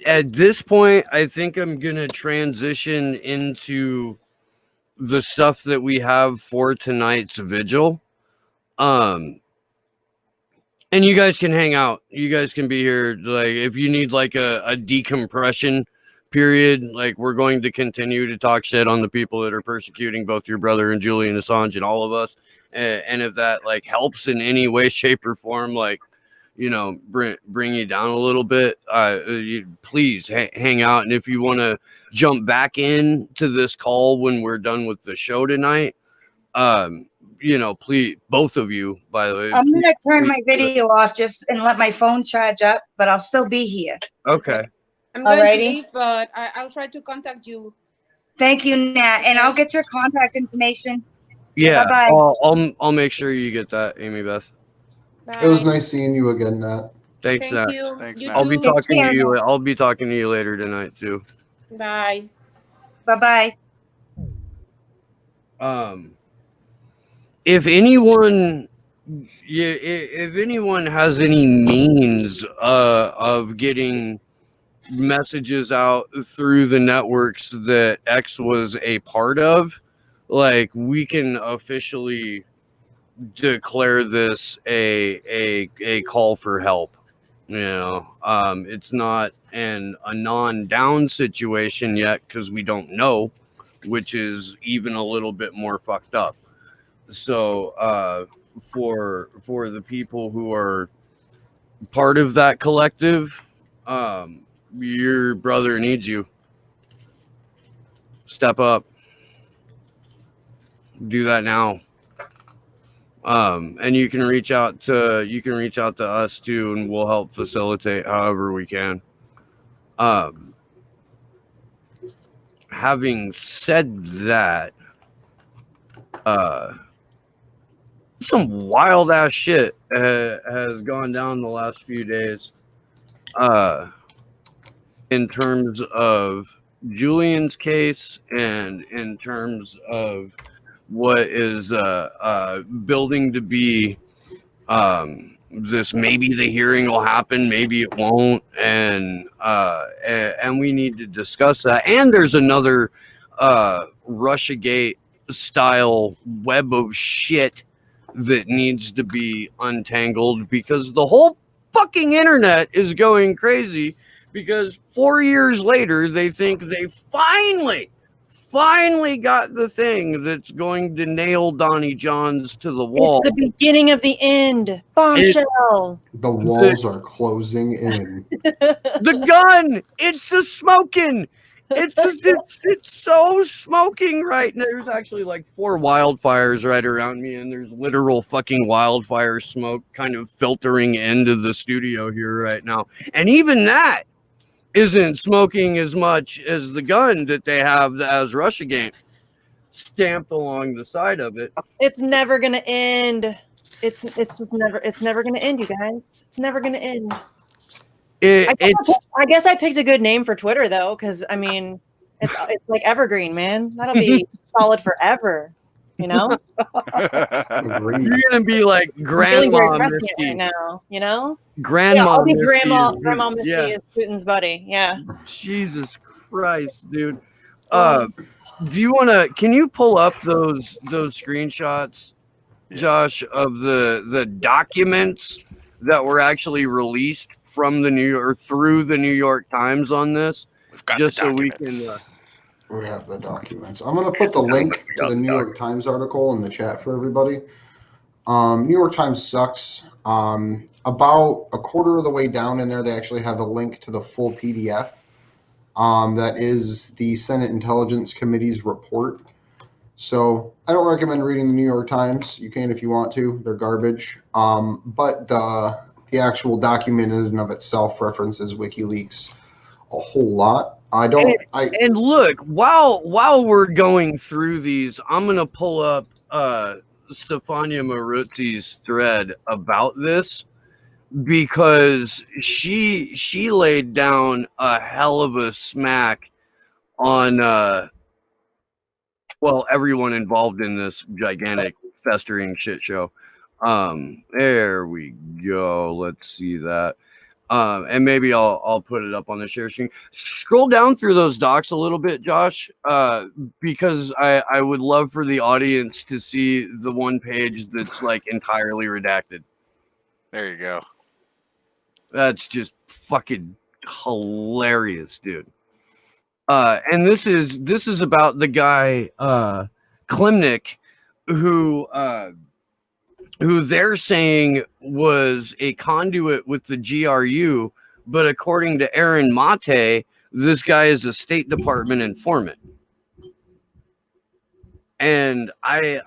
At this point, I think I'm gonna transition into the stuff that we have for tonight's vigil. And you guys can hang out. You guys can be here. Like, if you need like a decompression period, like, we're going to continue to talk shit on the people that are persecuting both your brother and Julian Assange and all of us. And if that like helps in any way, shape, or form, like, you know, bring you down a little bit, please hang out. And if you want to jump back in to this call when we're done with the show tonight, you know, please, both of you, by the way. I'm going to turn my video off just and let my phone charge up, but I'll still be here. Okay. I'm going Alrighty. to leave, but I'll try to contact you. Thank you, Nat. And I'll get your contact information. Yeah. Bye-bye. I'll make sure you get that, Amy Beth. Bye. It was nice seeing you again, Nat. Thanks, Thank Nat. you. Thanks, You Nat. I'll be too. Take talking care, to you. Nat. I'll be talking to you later tonight too. Bye. Bye-bye. If anyone, if anyone has any means of getting messages out through the networks that X was a part of, like, we can officially declare this a call for help. You know, it's not a non-down situation yet because we don't know, which is even a little bit more fucked up. So for the people who are part of that collective, your brother needs you. Step up. Do that now. And you can reach out to us too, and we'll help facilitate however we can. having said that, some wild ass shit has gone down the last few days. In terms of Julian's case and in terms of what is building to be this, maybe the hearing will happen, maybe it won't, and we need to discuss that. And there's another Russiagate style web of shit that needs to be untangled, because the whole fucking internet is going crazy, because 4 years later they think they finally got the thing that's going to nail Donnie Johns to the wall. It's the beginning of the end. Bombshell. The walls are closing in. The gun, it's a smoking. It's so smoking right now. There's actually like 4 wildfires right around me, and there's literal fucking wildfire smoke kind of filtering into the studio here right now. And even that isn't smoking as much as the gun that they have as Russiagate stamped along the side of it. It's never gonna end. It's never gonna end, you guys. It's never gonna end. I guess I picked a good name for Twitter though, because I mean, it's like evergreen, man. That'll be solid forever. You know, Agreed. You're gonna be like I'm feeling very Grandma prescient Misty. right now. You know, Grandma I'll be Misty Grandma is- Misty yeah. is Putin's buddy. Yeah. Jesus Christ, dude. Do you wanna? Can you pull up those screenshots, Josh, of the documents that were actually released from the through the New York Times on this? We've got Just the so we documents. can. We have the documents. I'm going to put the link to the New York Times article in the chat for everybody. New York Times sucks. About a quarter of the way down in there, they actually have a link to the full PDF. That is the Senate Intelligence Committee's report. So I don't recommend reading the New York Times. You can if you want to. They're garbage. But the actual document in and of itself references WikiLeaks a whole lot. And look, while we're going through these, I'm gonna pull up Stefania Maruzzi's thread about this, because she laid down a hell of a smack on everyone involved in this gigantic festering shit show. There we go. Let's see that. And maybe I'll put it up on the share screen. Scroll down through those docs a little bit, Josh, because I would love for the audience to see the one page that's like entirely redacted. There you go. That's just fucking hilarious, dude. And this is about the guy Klimnik, who they're saying was a conduit with the GRU, but according to Aaron Mate, this guy is a State Department informant. And I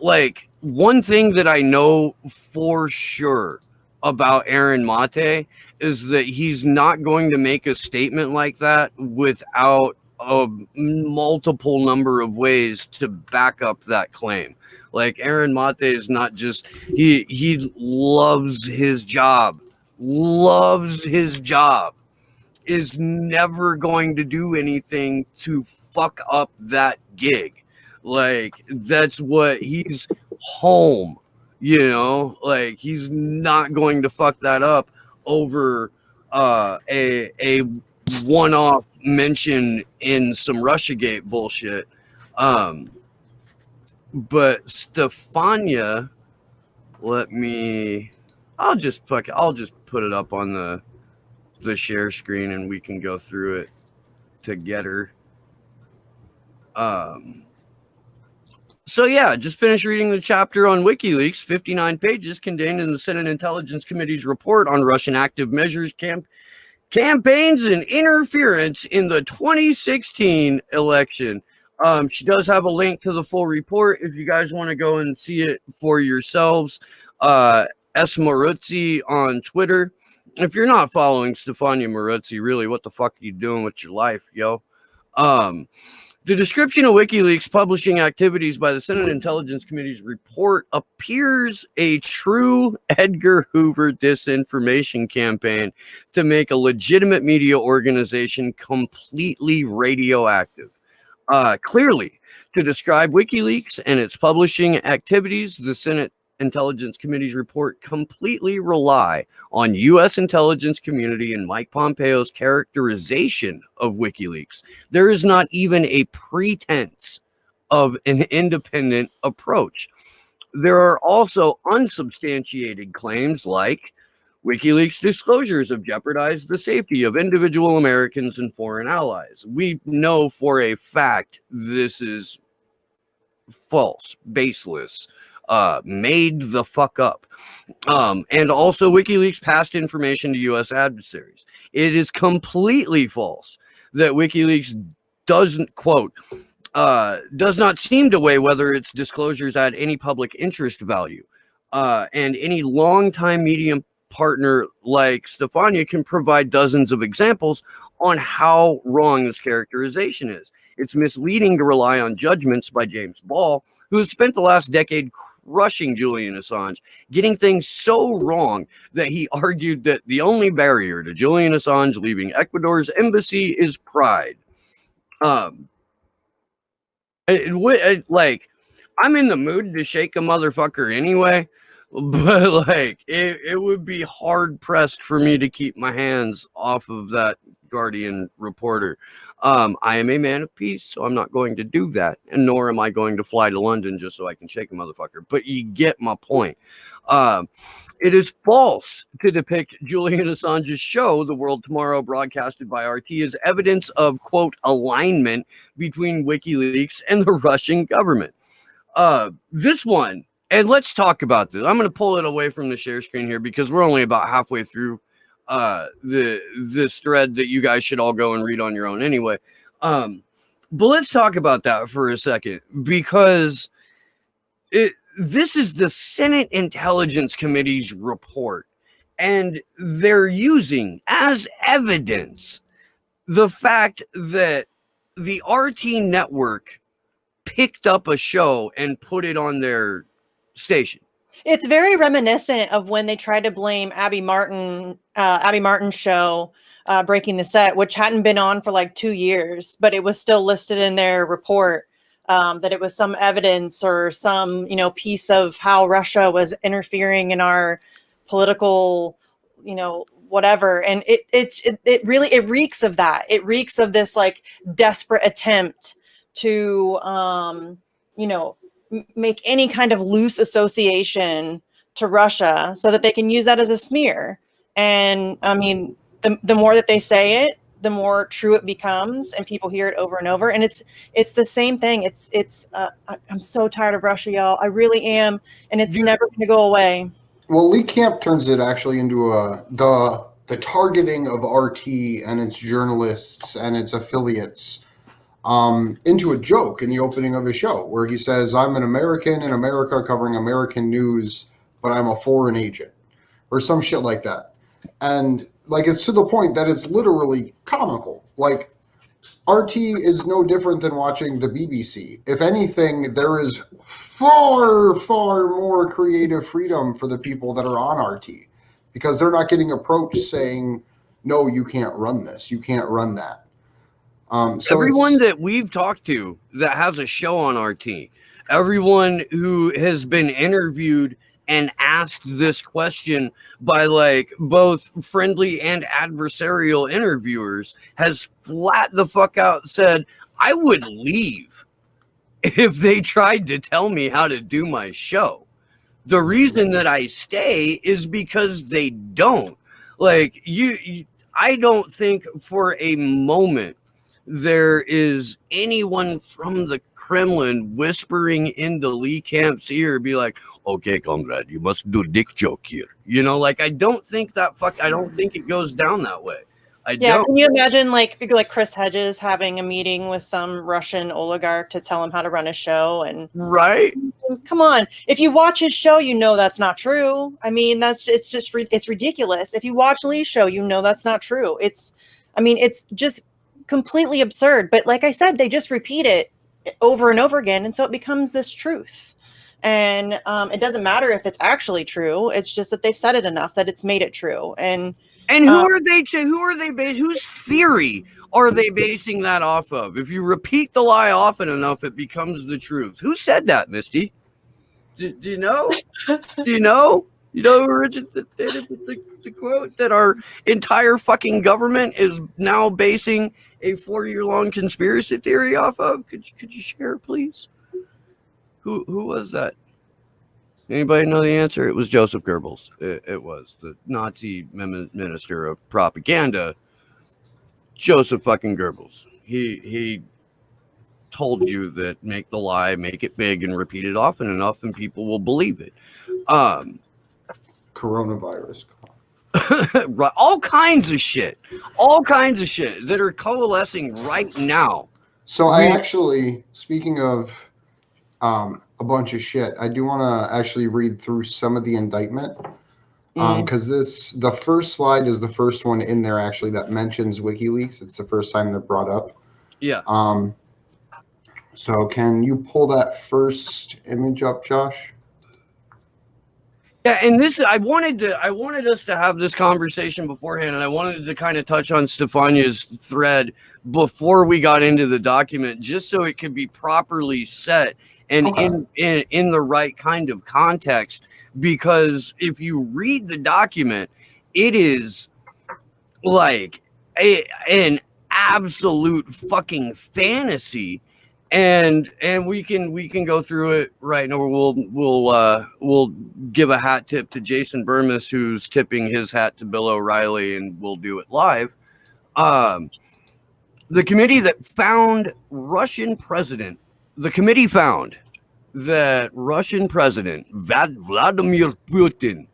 like, one thing that I know for sure about Aaron Mate is that he's not going to make a statement like that without a multiple number of ways to back up that claim. Like, Aaron Mate is not just, he loves his job, is never going to do anything to fuck up that gig. Like, that's what he's home, you know, like he's not going to fuck that up over a one-off mention in some Russiagate bullshit. But Stefania, I'll just put it up on the share screen and we can go through it together. So yeah, just finished reading the chapter on WikiLeaks, 59 pages contained in the Senate Intelligence Committee's report on Russian active measures, campaigns, and interference in the 2016 election. She does have a link to the full report if you guys want to go and see it for yourselves. S. Maruzzi on Twitter. If you're not following Stefania Maruzzi, really, what the fuck are you doing with your life, yo? The description of WikiLeaks publishing activities by the Senate Intelligence Committee's report appears a true Edgar Hoover disinformation campaign to make a legitimate media organization completely radioactive. Clearly, to describe WikiLeaks and its publishing activities, the Senate Intelligence Committee's report completely rely on U.S. intelligence community and Mike Pompeo's characterization of WikiLeaks. There is not even a pretense of an independent approach. There are also unsubstantiated claims like WikiLeaks disclosures have jeopardized the safety of individual Americans and foreign allies. We know for a fact this is false, baseless, made the fuck up. And also WikiLeaks passed information to U.S. adversaries. It is completely false that WikiLeaks doesn't, quote, does not seem to weigh whether its disclosures add any public interest value. And any longtime media partner like Stefania can provide dozens of examples on how wrong this characterization is. It's misleading to rely on judgments by James Ball, who has spent the last decade crushing Julian Assange, getting things so wrong that he argued that the only barrier to Julian Assange leaving Ecuador's embassy is pride. Like, I'm in the mood to shake a motherfucker anyway, but like, it would be hard pressed for me to keep my hands off of that Guardian reporter. I am a man of peace, so I'm not going to do that, and nor am I going to fly to London just so I can shake a motherfucker. But you get my point. It is false to depict Julian Assange's show, The World Tomorrow, broadcasted by RT, as evidence of, quote, alignment between WikiLeaks and the Russian government. This one, and let's talk about this. I'm going to pull it away from the share screen here because we're only about halfway through this thread that you guys should all go and read on your own anyway. But let's talk about that for a second, because this is the Senate Intelligence Committee's report, and they're using as evidence the fact that the RT network picked up a show and put it on their station. It's very reminiscent of when they tried to blame Abby Martin's show, Breaking the Set, which hadn't been on for like 2 years, but it was still listed in their report that it was some evidence or some, piece of how Russia was interfering in our political, whatever. And it really reeks of that. It reeks of this like desperate attempt to, make any kind of loose association to Russia so that they can use that as a smear. And I mean, the more that they say it, the more true it becomes, and people hear it over and over. And it's the same thing. I'm so tired of Russia, y'all. I really am. And it's never going to go away. Well, Lee Camp turns it actually into the targeting of RT and its journalists and its affiliates into a joke in the opening of his show, where he says, I'm an American in America covering American news, but I'm a foreign agent, or some shit like that. And like, it's to the point that it's literally comical. Like, RT is no different than watching the BBC. If anything, there is far, far more creative freedom for the people that are on RT, because they're not getting approached saying, no, you can't run this, you can't run that. So everyone that we've talked to that has a show on RT, everyone who has been interviewed and asked this question by like both friendly and adversarial interviewers has flat the fuck out said, I would leave if they tried to tell me how to do my show. The reason that I stay is because they don't. Like, I don't think for a moment there is anyone from the Kremlin whispering into Lee Camp's ear, be like, okay, comrade, you must do dick joke here. Like, I don't think it goes down that way. Yeah, can you imagine like Chris Hedges having a meeting with some Russian oligarch to tell him how to run a show? And right? Come on, if you watch his show, that's not true. I mean, it's ridiculous. If you watch Lee's show, that's not true. It's just completely absurd. But like I said, they just repeat it over and over again, and so it becomes this truth. And it doesn't matter if it's actually true. It's just that they've said it enough that it's made it true. And who are they whose theory are they basing that off of? If you repeat the lie often enough, it becomes the truth. Who said that, Misty? Do you know? Do you know? You know who originated the quote that our entire fucking government is now basing a 4-year-long conspiracy theory off of? Could you share, please? Who was that? Anybody know the answer? It was Joseph Goebbels. It was the Nazi minister of propaganda, Joseph fucking Goebbels. He told you that make the lie, make it big, and repeat it often enough, and people will believe it. Coronavirus. All kinds of shit that are coalescing right now. So I actually, speaking of a bunch of shit, I do want to actually read through some of the indictment, because the first slide is the first one in there actually that mentions WikiLeaks. It's the first time they're brought up. Yeah. So can you pull that first image up, Josh? Yeah, and this I wanted us to have this conversation beforehand, and I wanted to kind of touch on Stefania's thread before we got into the document, just so it could be properly set and in the right kind of context. Because if you read the document, it is like an absolute fucking fantasy. And we can go through it right now. We'll give a hat tip to Jason Burmis, who's tipping his hat to Bill O'Reilly, and we'll do it live. The committee that found the committee found that Russian President Vladimir Putin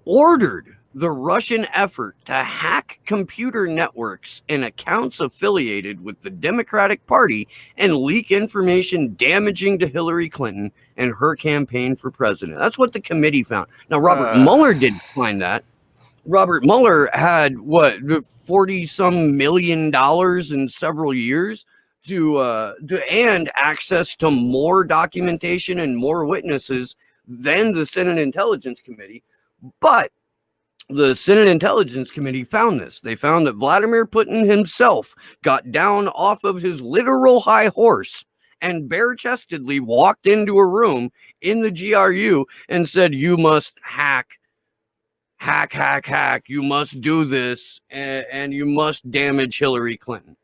ordered the Russian effort to hack computer networks and accounts affiliated with the Democratic Party and leak information damaging to Hillary Clinton and her campaign for president. That's what the committee found. Now, Robert Mueller didn't find that. Robert Mueller had, $40-some million in several years and access to more documentation and more witnesses than the Senate Intelligence Committee. But the Senate Intelligence Committee found this. They found that Vladimir Putin himself got down off of his literal high horse and bare-chestedly walked into a room in the GRU and said, "You must hack. You must do this, and you must damage Hillary Clinton."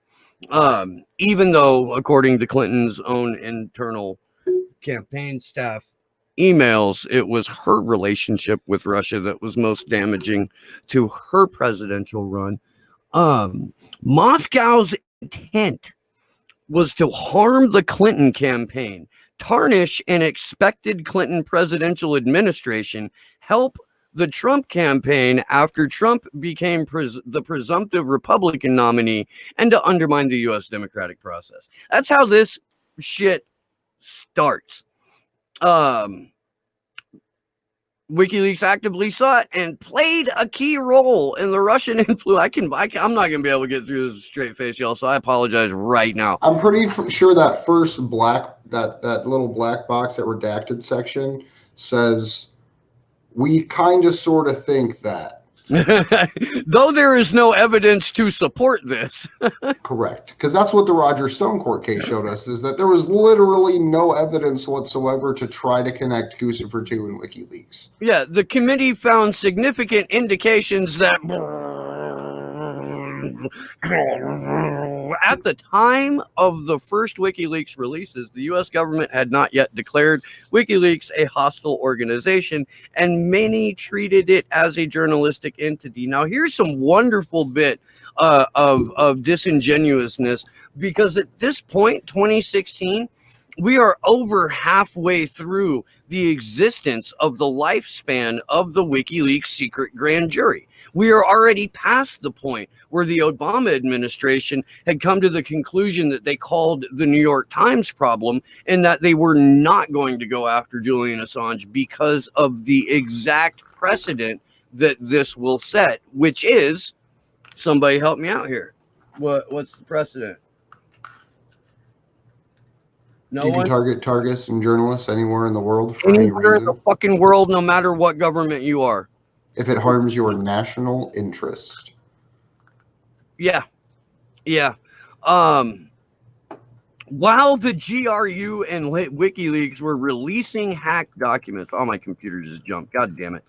Even though, according to Clinton's own internal campaign staff emails, it was her relationship with Russia that was most damaging to her presidential run. Moscow's intent was to harm the Clinton campaign, tarnish an expected Clinton presidential administration, help the Trump campaign after Trump became the presumptive Republican nominee, and to undermine the U.S. democratic process. That's how this shit starts. WikiLeaks actively sought and played a key role in the Russian influence. I'm not gonna be able to get through this straight face, y'all. So I apologize right now. I'm pretty sure that first that little black box, that redacted section, says we kind of sort of think that. Though there is no evidence to support this. Correct. Because that's what the Roger Stone court case showed us, is that there was literally no evidence whatsoever to try to connect Guccifer 2 and WikiLeaks. Yeah, the committee found significant indications that at the time of the first WikiLeaks releases, the U.S. government had not yet declared WikiLeaks a hostile organization, and many treated it as a journalistic entity. Now, here's some wonderful bit of disingenuousness, because at this point, 2016, we are over halfway through the existence of the lifespan of the WikiLeaks secret grand jury. We are already past the point where the Obama administration had come to the conclusion that they called the New York Times problem, and that they were not going to go after Julian Assange because of the exact precedent that this will set, which is, somebody help me out here, What's the precedent? No You can one? target targets and journalists anywhere in the world for any Anywhere in the reason fucking world, no matter what government you are. if it harms your national interest. Yeah. Yeah. Um, while the GRU and WikiLeaks were releasing hacked documents, oh, my computer just jumped. God damn it.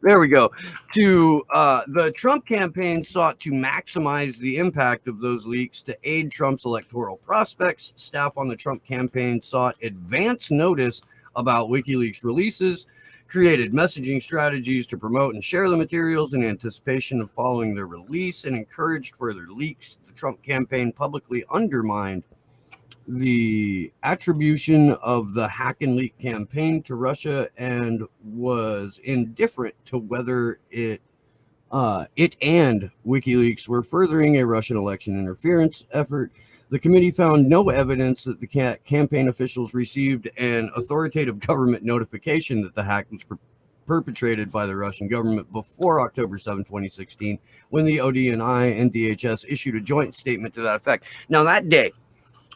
There we go. The Trump campaign sought to maximize the impact of those leaks to aid Trump's electoral prospects. Staff on the Trump campaign sought advance notice about WikiLeaks releases, created messaging strategies to promote and share the materials in anticipation of following their release, and encouraged further leaks. The Trump campaign publicly undermined the attribution of the hack and leak campaign to Russia and was indifferent to whether it and WikiLeaks were furthering a Russian election interference effort. The committee found no evidence that the campaign officials received an authoritative government notification that the hack was perpetrated by the Russian government before October 7, 2016, when the ODNI and DHS issued a joint statement to that effect. Now, that day,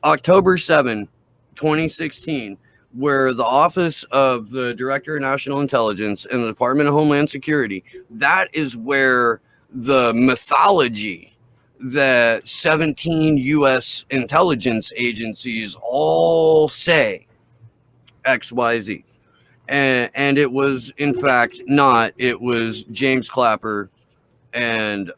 October 7, 2016, where the Office of the Director of National Intelligence and the Department of Homeland Security, that is where the mythology that 17 U.S. intelligence agencies all say XYZ. And it was, in fact, not. It was James Clapper and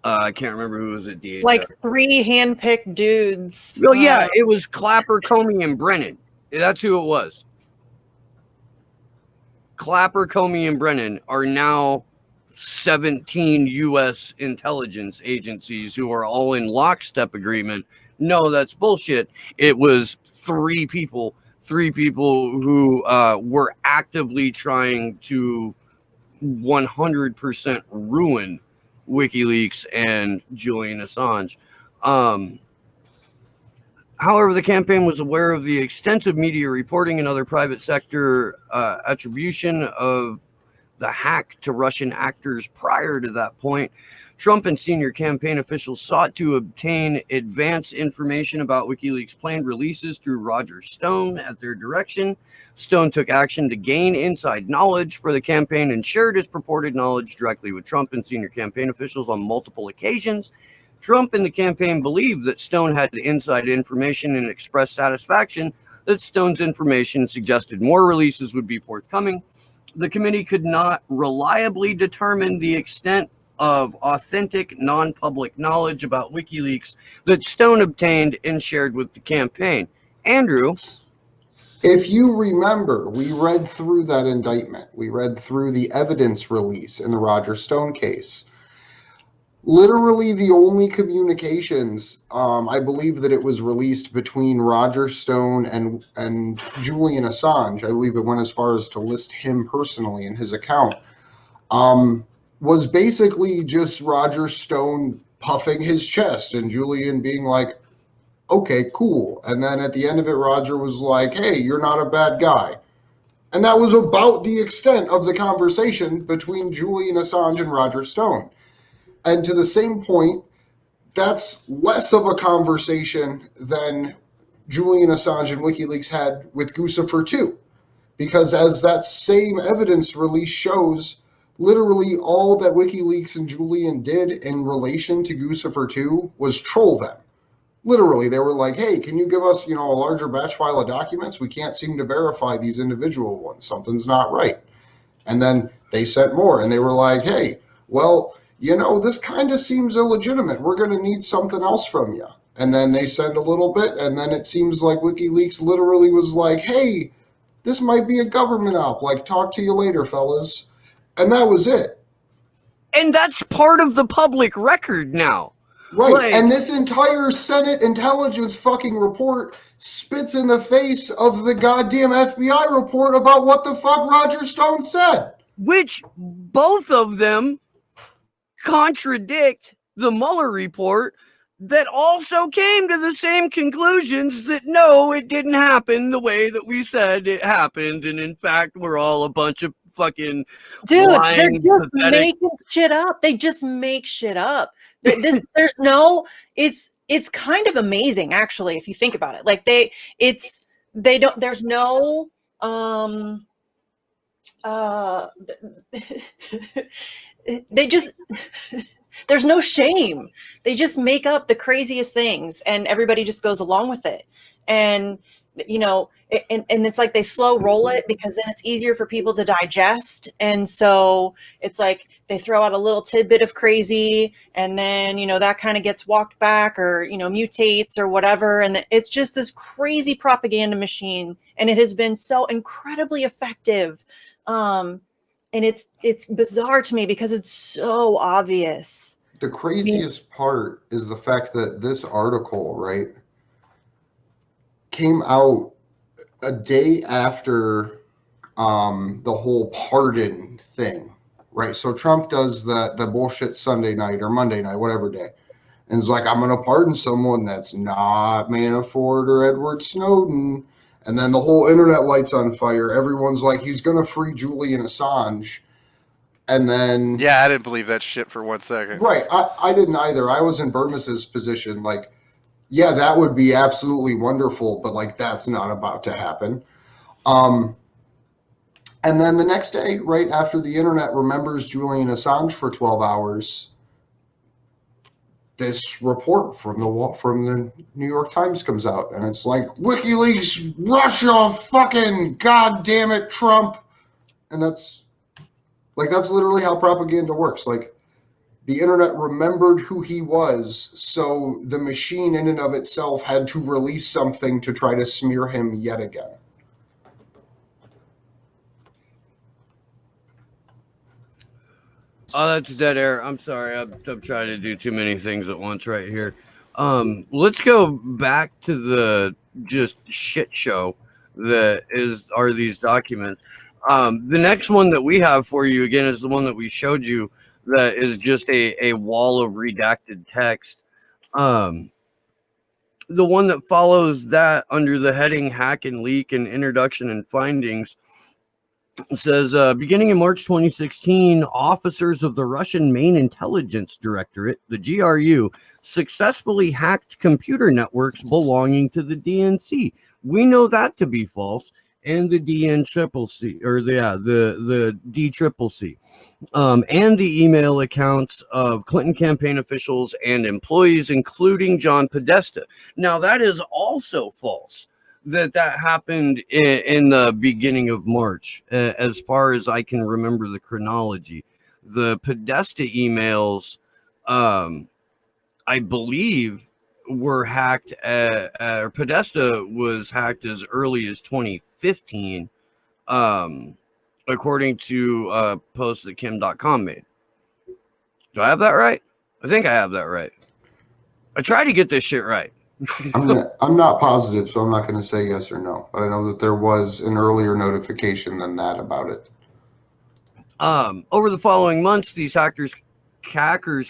I can't remember who was at DHS. Like 3 handpicked dudes. Well, yeah, it was Clapper, Comey, and Brennan. That's who it was. Clapper, Comey, and Brennan are now 17 U.S. intelligence agencies who are all in lockstep agreement. No, that's bullshit. It was 3 people who were actively trying to 100% ruin WikiLeaks and Julian Assange. However, the campaign was aware of the extensive media reporting and other private sector attribution of the hack to Russian actors prior to that point. Trump and senior campaign officials sought to obtain advance information about WikiLeaks' planned releases through Roger Stone at their direction. Stone took action to gain inside knowledge for the campaign and shared his purported knowledge directly with Trump and senior campaign officials on multiple occasions. Trump and the campaign believed that Stone had inside information and expressed satisfaction that Stone's information suggested more releases would be forthcoming. The committee could not reliably determine the extent of authentic, non-public knowledge about WikiLeaks that Stone obtained and shared with the campaign. Andrew? If you remember, we read through that indictment. We read through the evidence release in the Roger Stone case. Literally the only communications, I believe that it was released between Roger Stone and Julian Assange. I believe it went as far as to list him personally in his account. Was basically just Roger Stone puffing his chest and Julian being like, okay, cool. And then at the end of it, Roger was like, hey, you're not a bad guy. And that was about the extent of the conversation between Julian Assange and Roger Stone. And to the same point, that's less of a conversation than Julian Assange and WikiLeaks had with Guccifer 2. Because as that same evidence release shows, literally all that WikiLeaks and Julian did in relation to Guccifer 2 was troll them. Literally, they were like, hey, can you give us, a larger batch file of documents? We can't seem to verify these individual ones. Something's not right. And then they sent more, and they were like, hey, well, this kind of seems illegitimate. We're going to need something else from you. And then they send a little bit, and then it seems like WikiLeaks literally was like, hey, this might be a government op. Like, talk to you later, fellas. And that was it. And that's part of the public record now. Right. And this entire Senate intelligence fucking report spits in the face of the goddamn FBI report about what the fuck Roger Stone said. Which both of them contradict the Mueller report that also came to the same conclusions that no, it didn't happen the way that we said it happened. And in fact, we're all a bunch of fucking Dude, they're blind, just pathetic. making shit up. They just make shit up. There's no. It's kind of amazing, actually, if you think about it. Like they don't. There's no. Uh, they just. There's no shame. They just make up the craziest things, and everybody just goes along with it. And you know, and it's like they slow roll it because then it's easier for people to digest. And so it's like they throw out a little tidbit of crazy, and then, you know, that kind of gets walked back, or, you know, mutates or whatever. And it's just this crazy propaganda machine, and it has been so incredibly effective. And it's bizarre to me because it's so obvious. The craziest part is the fact that this article, right, came out a day after the whole pardon thing, right? So Trump does the bullshit Sunday night or Monday night, whatever day, and it's like, I'm going to pardon someone that's not Manafort or Edward Snowden. And then the whole internet lights on fire. Everyone's like, he's going to free Julian Assange. And then... Yeah, I didn't believe that shit for 1 second. Right. I didn't either. I was in Burmes's position. Like, yeah, that would be absolutely wonderful, but like, that's not about to happen. And then the next day, right after the internet remembers Julian Assange for 12 hours, this report from the New York Times comes out, and it's like, WikiLeaks, Russia, fucking goddamn it, Trump. And that's literally how propaganda works. Like, the internet remembered who he was, so the machine in and of itself had to release something to try to smear him yet again. Oh, that's dead air. I'm sorry. I'm trying to do too many things at once right here. Let's go back to the just shit show that are these documents. The next one that we have for you, again, is the one that we showed you, that is just a wall of redacted text. The one that follows that under the heading Hack and Leak and Introduction and Findings says, beginning in March 2016, officers of the Russian Main Intelligence Directorate, the GRU, successfully hacked computer networks belonging to the DNC. We know that to be false. And the DNCCC, or the DCCC, and the email accounts of Clinton campaign officials and employees, including John Podesta. Now, that is also false. That happened in the beginning of March, as far as I can remember the chronology. The Podesta emails, I believe, were hacked. Podesta was hacked as early as 2015, according to a post that Kim.com made. Do I have that right? I think I have that right. I try to get this shit right. I'm not positive, so I'm not going to say yes or no, but I know that there was an earlier notification than that about it. Over the following months, these hackers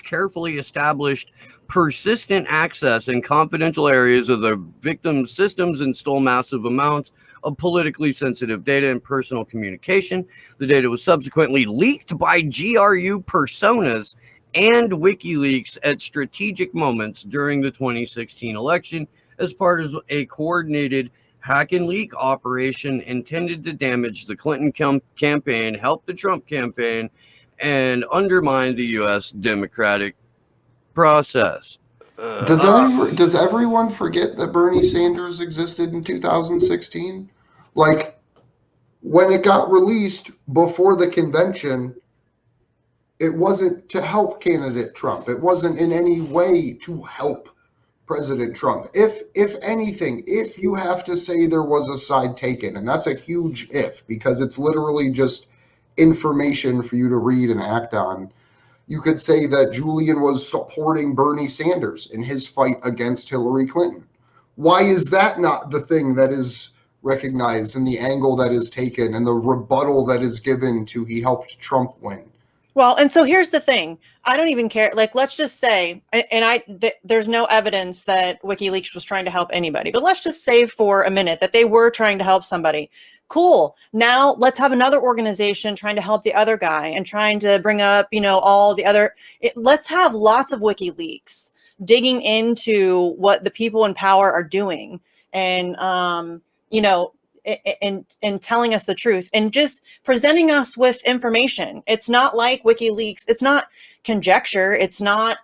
carefully established persistent access in confidential areas of the victims' systems and stole massive amounts of politically sensitive data and personal communication. The data was subsequently leaked by GRU personas and WikiLeaks at strategic moments during the 2016 election as part of a coordinated hack and leak operation intended to damage the Clinton campaign, help the Trump campaign, and undermine the U.S. democratic process. Does everyone forget that Bernie Sanders existed in 2016? Like, when it got released before the convention, it wasn't to help candidate Trump. It wasn't in any way to help President Trump. If anything, if you have to say there was a side taken, and that's a huge if, because it's literally just information for you to read and act on, you could say that Julian was supporting Bernie Sanders in his fight against Hillary Clinton. Why is that not the thing that is recognized and the angle that is taken and the rebuttal that is given to he helped Trump win? Well, and so here's the thing. I don't even care. Like, let's just say, there's no evidence that WikiLeaks was trying to help anybody, but let's just say for a minute that they were trying to help somebody. Cool. Now let's have another organization trying to help the other guy and trying to bring up, all the other. Let's have lots of WikiLeaks digging into what the people in power are doing, and and telling us the truth and just presenting us with information. It's not like WikiLeaks. It's not conjecture. It's not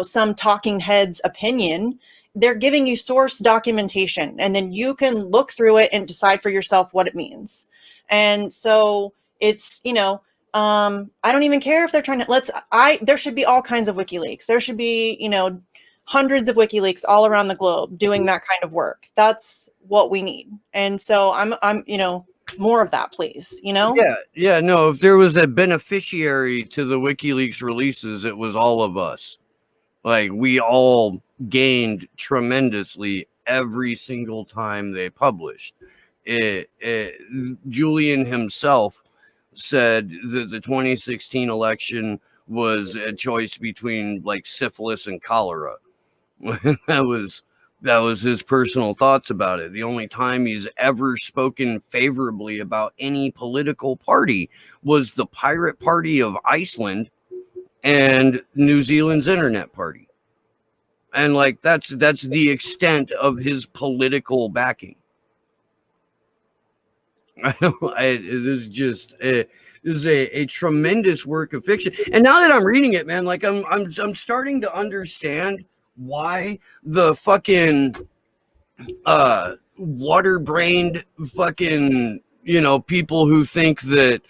some talking head's opinion. They're giving you source documentation, and then you can look through it and decide for yourself what it means. And so it's, I don't even care if they're trying to, there should be all kinds of WikiLeaks. There should be, hundreds of WikiLeaks all around the globe doing that kind of work. That's what we need. And so I'm, more of that, please, Yeah, no, if there was a beneficiary to the WikiLeaks releases, it was all of us. Like, we all gained tremendously every single time they published. Julian himself said that the 2016 election was a choice between like syphilis and cholera. that was his personal thoughts about it. The only time he's ever spoken favorably about any political party was the Pirate Party of Iceland and New Zealand's Internet Party. And like that's the extent of his political backing. It is just it is a tremendous work of fiction. And now that I'm reading it, man, like I'm starting to understand why the fucking water-brained fucking people who think that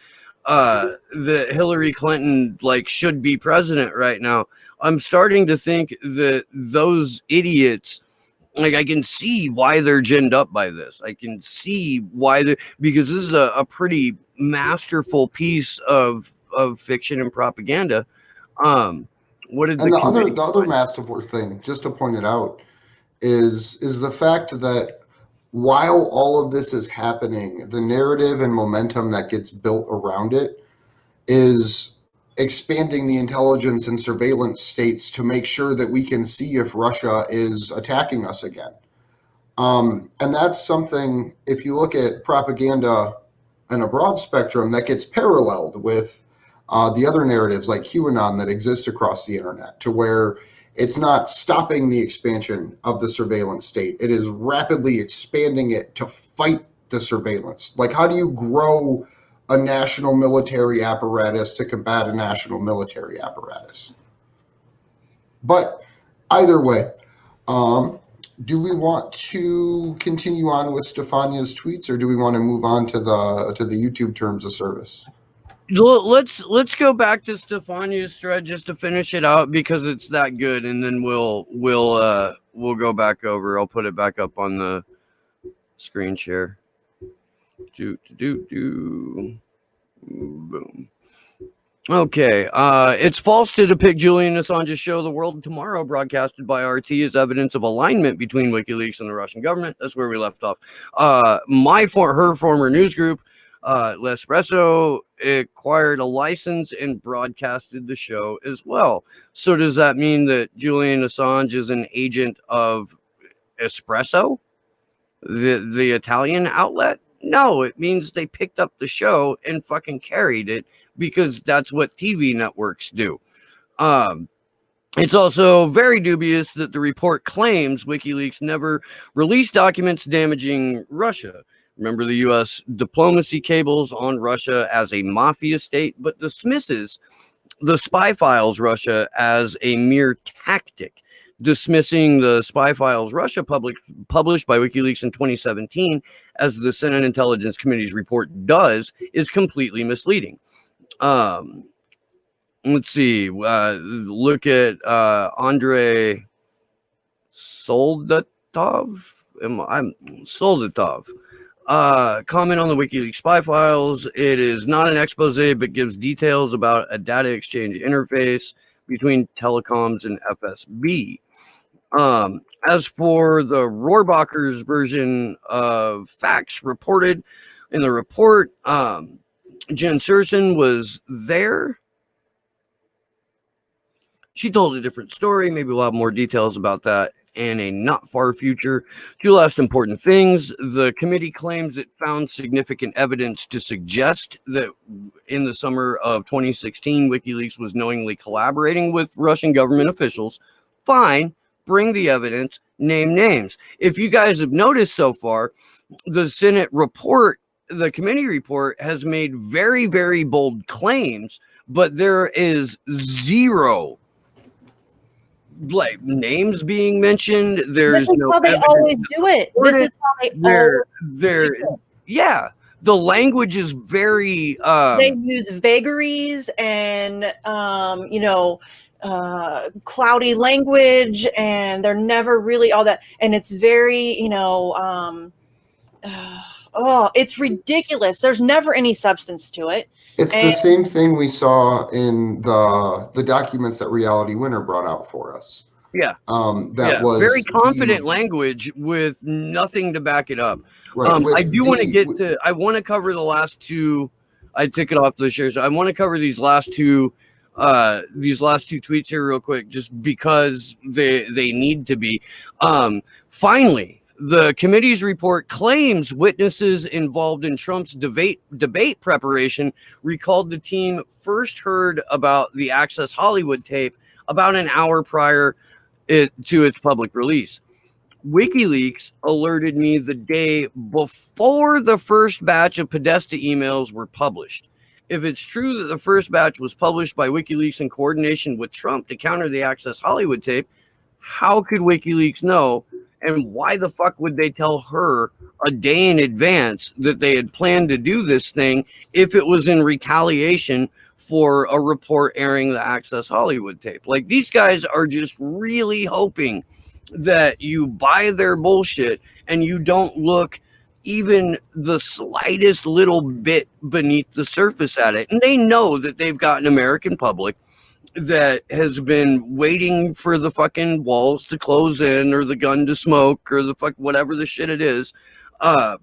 that Hillary Clinton like should be president right now. I'm starting to think that those idiots, like, I can see why they're ginned up by this. I can see why because this is a pretty masterful piece of fiction and propaganda. What did And the other masterful thing, just to point it out, is the fact that while all of this is happening, the narrative and momentum that gets built around it is expanding the intelligence and surveillance states to make sure that we can see if Russia is attacking us again. And that's something, if you look at propaganda in a broad spectrum, that gets paralleled with the other narratives like QAnon that exist across the internet, to where it's not stopping the expansion of the surveillance state. It is rapidly expanding it to fight the surveillance. Like, how do you grow a national military apparatus to combat a national military apparatus? But either way, do we want to continue on with Stefania's tweets, or do we want to move on to the YouTube terms of service? Let's go back to Stefania's thread just to finish it out, because it's that good, and then we'll go back over. I'll put it back up on the screen share. Boom. Okay. It's false to depict Julian Assange's show The World Tomorrow, broadcasted by RT, as evidence of alignment between WikiLeaks and the Russian government. That's where we left off. Her former news group, L'Espresso, acquired a license and broadcasted the show as well. So does that mean that Julian Assange is an agent of Espresso, the Italian outlet? No, it means they picked up the show and fucking carried it, because that's what TV networks do. It's also very dubious that the report claims WikiLeaks never released documents damaging Russia. Remember the U.S. diplomacy cables on Russia as a mafia state, but dismisses the spy files Russia as a mere tactic. Dismissing the spy files Russia published by WikiLeaks in 2017, as the Senate Intelligence Committee's report does, is completely misleading. Let's see. Look at Andrei Soldatov. I'm Soldatov. Comment on the WikiLeaks spy files. It is not an expose, but gives details about a data exchange interface between telecoms and FSB. As for the Rohrbacher's version of facts reported in the report, Jen Surson was there. She told a different story. Maybe we'll have more details about that and a not far future. Two last important things. The committee claims it found significant evidence to suggest that in the summer of 2016, WikiLeaks was knowingly collaborating with Russian government officials. Fine, bring the evidence, name names. If you guys have noticed so far, the Senate report, the committee report, has made very, very bold claims, but there is zero like names being mentioned. This There's is no how they evidence always do it. This is how they always they're do it. yeah, the language is very They use vagaries and cloudy language, and they're never really all that, and it's very it's ridiculous. There's never any substance to it. It's the same thing we saw in the documents that Reality Winner brought out for us. yeah, That was very confident language with nothing to back it up. Right, I do want to get to. I want to cover the last two. I took it off the shares. I want to cover these last two tweets here real quick, just because they need to be. Finally, the committee's report claims witnesses involved in Trump's debate preparation recalled the team first heard about the Access Hollywood tape about an hour prior to its public release. WikiLeaks alerted me the day before the first batch of Podesta emails were published. If it's true that the first batch was published by WikiLeaks in coordination with Trump to counter the Access Hollywood tape, how could WikiLeaks know? And why the fuck would they tell her a day in advance that they had planned to do this thing if it was in retaliation for a report airing the Access Hollywood tape? Like, these guys are just really hoping that you buy their bullshit and you don't look even the slightest little bit beneath the surface at it. And they know that they've got an American public that has been waiting for the fucking walls to close in or the gun to smoke or the fuck whatever the shit it is. And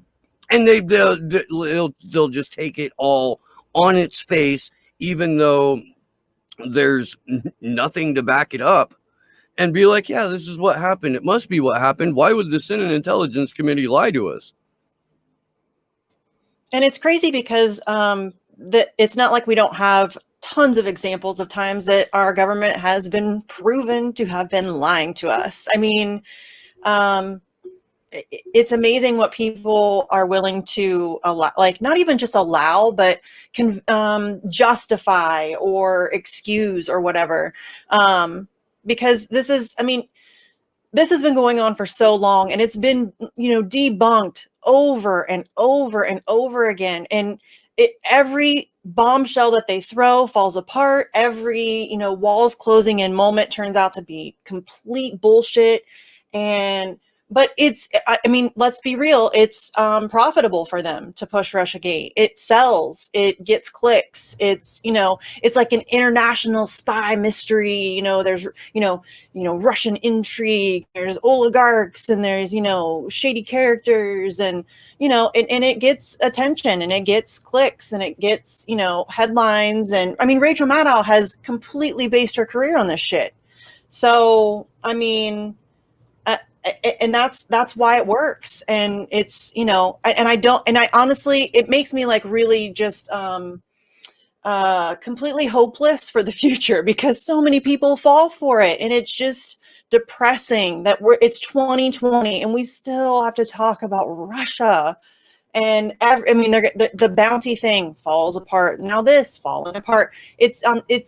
they'll just take it all on its face, even though there's nothing to back it up, and be like, yeah, this is what happened. It must be what happened. Why would the Senate Intelligence Committee lie to us? And it's crazy because that it's not like we don't have tons of examples of times that our government has been proven to have been lying to us. I mean, it's amazing what people are willing to allow, like not even just allow, but can justify or excuse or whatever. Because this has been going on for so long, and it's been, debunked over and over and over again. And every bombshell that they throw falls apart. Every, walls closing in moment turns out to be complete bullshit. But let's be real. It's profitable for them to push Russiagate. It sells, it gets clicks. It's, it's like an international spy mystery. There's, Russian intrigue, there's oligarchs, and there's, shady characters, and, and it gets attention, and it gets clicks, and it gets, headlines. And Rachel Maddow has completely based her career on this shit. So, and that's why it works. And it's, and I honestly, it makes me like really just completely hopeless for the future, because so many people fall for it. And it's just depressing that it's 2020 and we still have to talk about Russia. And the bounty thing falls apart. Now this falling apart. It's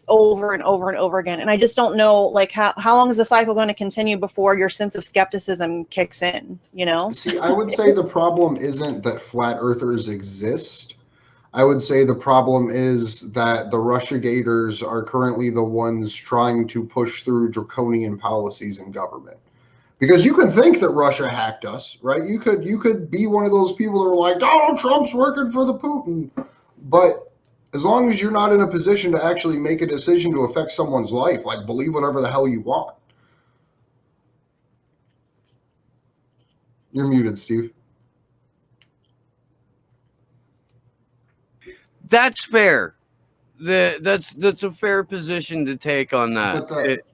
over and over and over again. And I just don't know, like, how long is the cycle going to continue before your sense of skepticism kicks in? See, I would say the problem isn't that flat earthers exist. I would say the problem is that the Russiagators are currently the ones trying to push through draconian policies in government. Because you can think that Russia hacked us, right? You could be one of those people that are like, Donald Trump's working for the Putin. But as long as you're not in a position to actually make a decision to affect someone's life, like believe whatever the hell you want. You're muted, Steve. That's fair. That's a fair position to take on that. But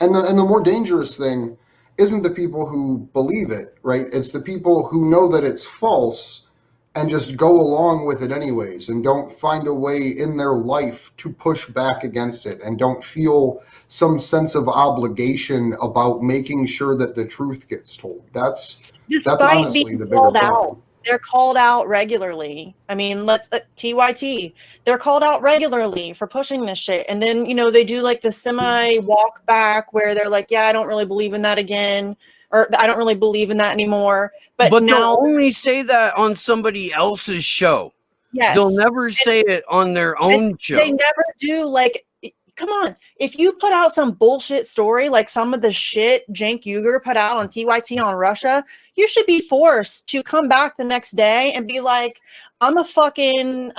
the more dangerous thing isn't the people who believe it, right? It's the people who know that it's false and just go along with it anyways and don't find a way in their life to push back against it and don't feel some sense of obligation about making sure that the truth gets told. That's Despite honestly being the bigger called out, problem. they're called out regularly. I mean, let's TYT. They're called out regularly for pushing this shit, and then they do like the semi walk back where they're like, "Yeah, I don't really believe in that again," or "I don't really believe in that anymore." But But they'll now, only say that on somebody else's show. They'll yes, never say it on their own show. they never do. Like, come on, if you put out some bullshit story like some of the shit Cenk Uygur put out on TYT on Russia, you should be forced to come back the next day and be like, I'm a fucking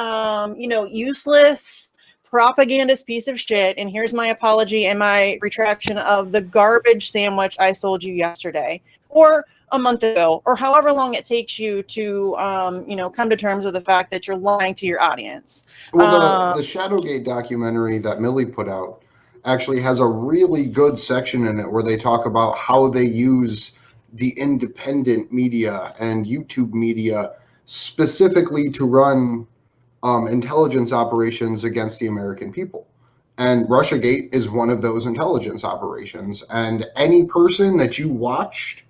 useless propagandist piece of shit, and here's my apology and my retraction of the garbage sandwich I sold you yesterday or a month ago, or however long it takes you to come to terms with the fact that you're lying to your audience. Well, the Shadowgate documentary that Millie put out actually has a really good section in it where they talk about how they use the independent media and YouTube media specifically to run intelligence operations against the American people. And Russiagate is one of those intelligence operations. And any person that you watched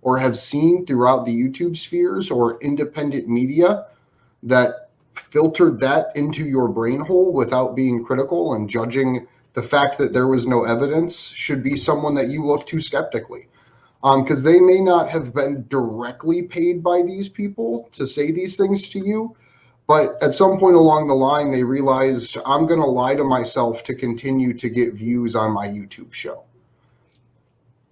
or have seen throughout the YouTube spheres or independent media that filtered that into your brain hole without being critical and judging the fact that there was no evidence should be someone that you look to skeptically. Because they may not have been directly paid by these people to say these things to you, but at some point along the line, they realized I'm going to lie to myself to continue to get views on my YouTube show.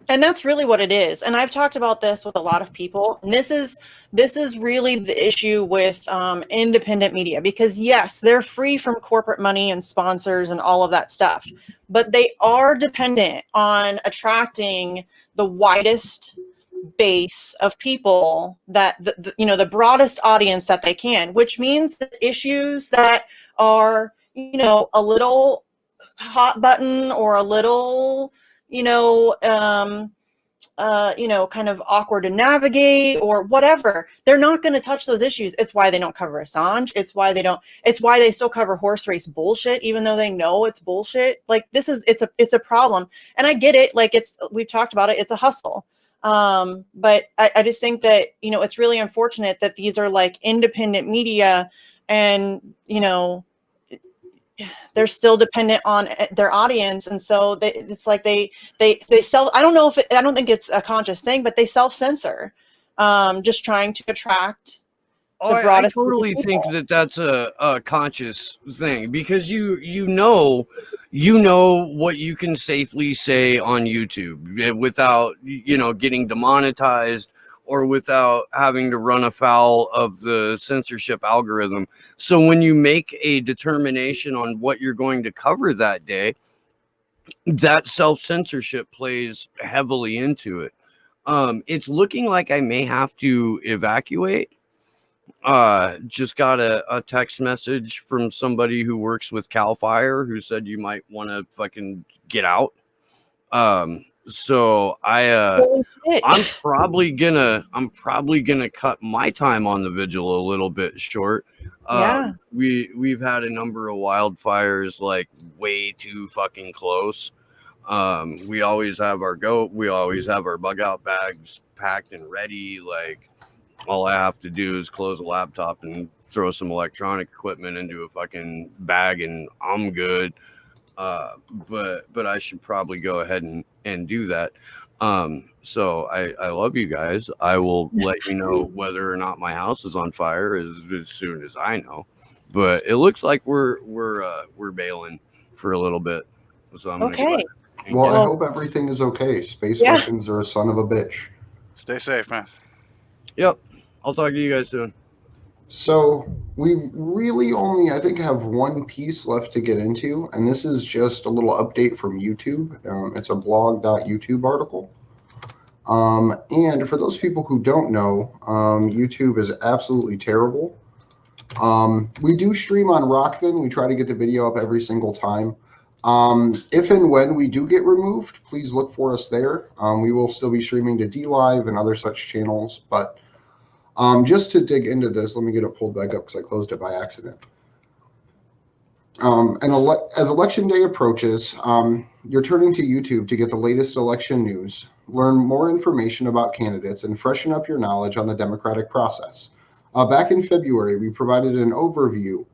And that's really what it is. And I've talked about this with a lot of people. And this is really the issue with independent media, because yes, they're free from corporate money and sponsors and all of that stuff, but they are dependent on attracting the widest base of people, that the broadest audience that they can, which means that issues that are a little hot button or a little kind of awkward to navigate or whatever, they're not going to touch those issues. It's why they don't cover Assange. It's why they still cover horse race bullshit, even though they know it's bullshit. Like, it's a problem. And I get it. Like, we've talked about it. It's a hustle. But I just think that, it's really unfortunate that these are like independent media, and, they're still dependent on their audience. And so it's like they self, I don't think it's a conscious thing, but they self-censor, just trying to attract the broadest. I totally think that that's a conscious thing, because you know what you can safely say on YouTube without getting demonetized or without having to run afoul of the censorship algorithm. So when you make a determination on what you're going to cover that day, that self-censorship plays heavily into it. It's looking like I may have to evacuate. Just got a text message from somebody who works with Cal Fire who said you might want to fucking get out. So I'm probably gonna cut my time on the vigil a little bit short. Yeah. We've had a number of wildfires like way too fucking close. We always have our bug out bags packed and ready. Like, all I have to do is close a laptop and throw some electronic equipment into a fucking bag and I'm good. But I should probably go ahead and do that. So I love you guys. I will let you know whether or not my house is on fire as soon as I know. But it looks like we're bailing for a little bit. So I'm okay. Well, I hope everything is okay. Space weapons are a son of a bitch. Stay safe, man. Yep. I'll talk to you guys soon. So we really only, I think, have one piece left to get into, and this is just a little update from YouTube. It's a blog.youtube article. And for those people who don't know, YouTube is absolutely terrible. We do stream on Rockfin. We try to get the video up every single time. If and when we do get removed, please look for us there. We will still be streaming to DLive and other such channels. But just to dig into this, let me get it pulled back up because I closed it by accident. As election day approaches, you're turning to YouTube to get the latest election news, learn more information about candidates, and freshen up your knowledge on the democratic process. Back in February, we provided an overview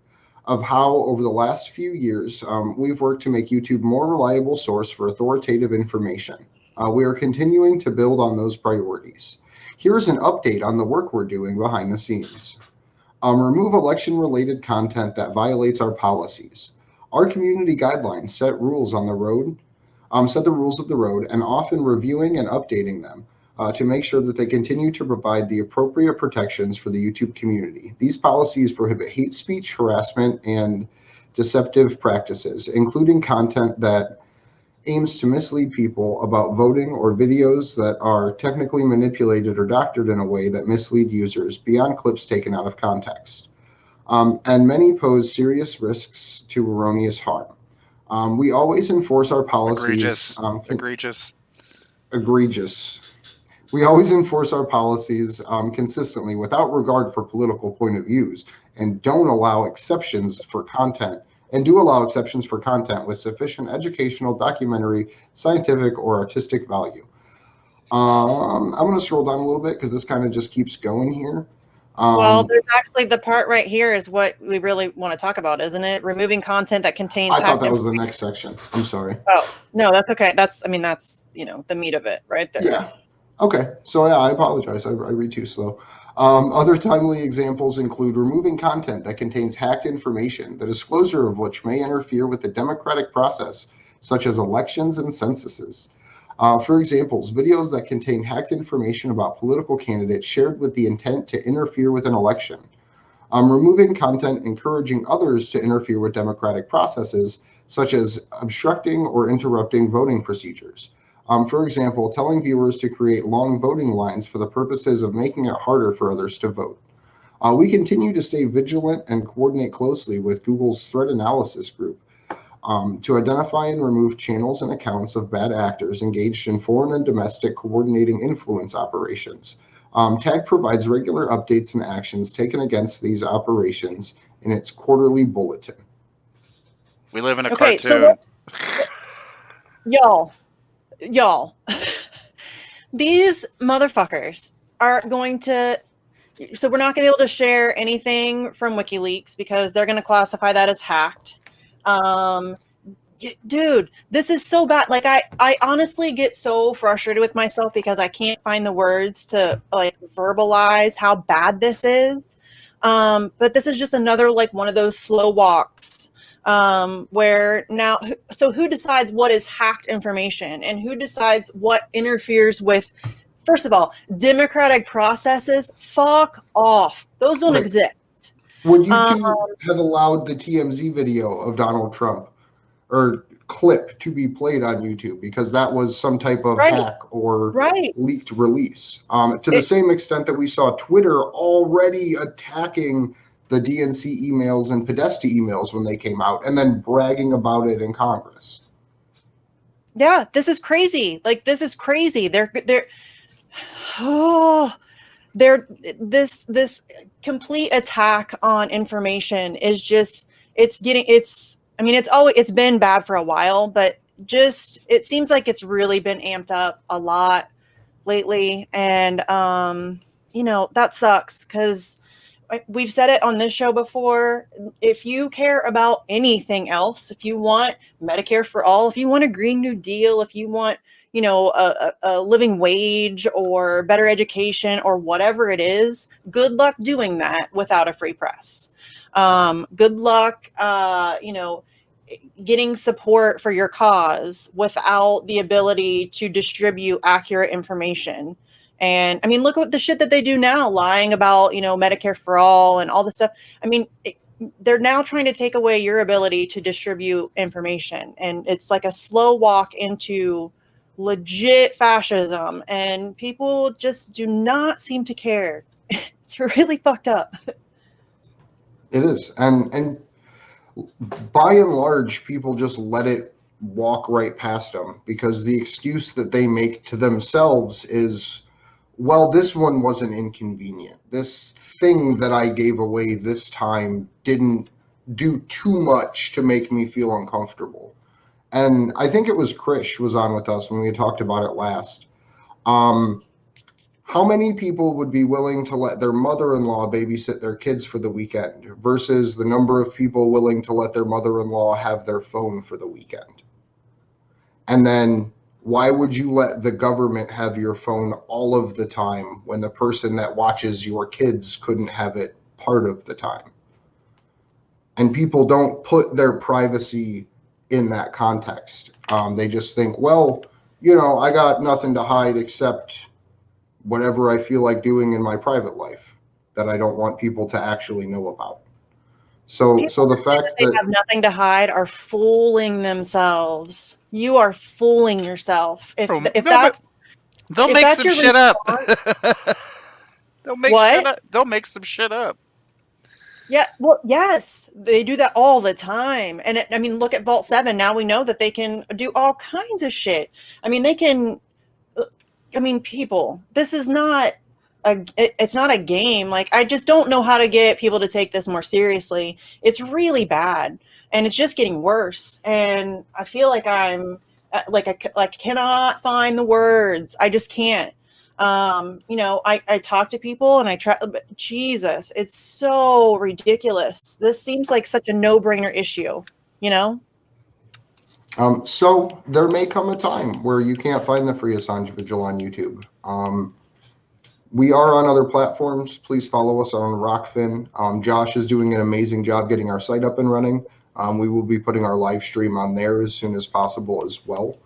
of how, over the last few years, we've worked to make YouTube a more reliable source for authoritative information. We are continuing to build on those priorities. Here's an update on the work we're doing behind the scenes. Remove election-related content that violates our policies. Our community guidelines set rules on the road, set the rules of the road, and often reviewing and updating them to make sure that they continue to provide the appropriate protections for the YouTube community. These policies prohibit hate speech, harassment, and deceptive practices, including content that aims to mislead people about voting or videos that are technically manipulated or doctored in a way that mislead users beyond clips taken out of context. And many pose serious risks to erroneous harm. We always enforce our policies. Egregious. Egregious. We always enforce our policies consistently without regard for political point of views and don't allow exceptions for content and do allow exceptions for content with sufficient educational, documentary, scientific, or artistic value. I'm going to scroll down a little bit because this kind of just keeps going here. Well, there's actually the part right here is what we really want to talk about, isn't it? Removing content that contains. I thought that was the next section. I'm sorry. Oh, no, that's okay. That's the meat of it right there. Yeah. Okay. So yeah, I apologize. I read too slow. Other timely examples include removing content that contains hacked information, the disclosure of which may interfere with the democratic process, such as elections and censuses. For examples, videos that contain hacked information about political candidates shared with the intent to interfere with an election. Removing content encouraging others to interfere with democratic processes, such as obstructing or interrupting voting procedures. For example, telling viewers to create long voting lines for the purposes of making it harder for others to vote. We continue to stay vigilant and coordinate closely with Google's threat analysis group to identify and remove channels and accounts of bad actors engaged in foreign and domestic coordinating influence operations. TAG provides regular updates and actions taken against these operations in its quarterly bulletin. We live in a cartoon. So y'all, these motherfuckers are going to. So we're not going to be able to share anything from WikiLeaks because they're going to classify that as hacked. Dude, this is so bad. Like I honestly get so frustrated with myself because I can't find the words to like verbalize how bad this is. But this is just another like one of those slow walks where now, so who decides what is hacked information and who decides what interferes with, first of all, democratic processes? Fuck off. Those don't exist. Would YouTube have allowed the TMZ video of Donald Trump or clip to be played on YouTube because that was some type of hack or leaked release? To the same extent that we saw Twitter already attacking the DNC emails and Podesta emails when they came out and then bragging about it in Congress. Yeah, this is crazy. Like, this is crazy. This complete attack on information is just, it's been bad for a while, but just, it seems like it's really been amped up a lot lately. And, that sucks because we've said it on this show before. If you care about anything else, if you want Medicare for all, if you want a Green New Deal, if you want, a living wage or better education or whatever it is, good luck doing that without a free press. Good luck, getting support for your cause without the ability to distribute accurate information. And I mean, look at the shit that they do now, lying about, Medicare for all and all this stuff. I mean, they're now trying to take away your ability to distribute information. And it's like a slow walk into legit fascism. And people just do not seem to care. It's really fucked up. It is. And by and large, people just let it walk right past them, because the excuse that they make to themselves is, well, this one wasn't inconvenient. This thing that I gave away this time didn't do too much to make me feel uncomfortable. And I think it was Krish was on with us when we talked about it last. How many people would be willing to let their mother-in-law babysit their kids for the weekend versus the number of people willing to let their mother-in-law have their phone for the weekend? And then why would you let the government have your phone all of the time when the person that watches your kids couldn't have it part of the time? And people don't put their privacy in that context. They just think, well, I got nothing to hide except whatever I feel like doing in my private life that I don't want people to actually know about. So the fact They that have nothing to hide are fooling themselves. You are fooling yourself. If They'll if make that's some your shit up. response, They'll make what? shit up. They'll make some shit up. Yeah, well, yes, they do that all the time. And I mean, look at Vault 7. Now we know that they can do all kinds of shit. I mean, they can people, this is not it's not a game. Like, I just don't know how to get people to take this more seriously. It's really bad, and it's just getting worse. And I feel like I'm I cannot find the words. I just can't. I talk to people and I try, but Jesus, it's so ridiculous. This seems like such a no-brainer issue, you know? so there may come a time where you can't find the Free Assange Vigil on YouTube. We are on other platforms. Please follow us on Rockfin. Josh is doing an amazing job getting our site up and running. We will be putting our live stream on there as soon as possible as well.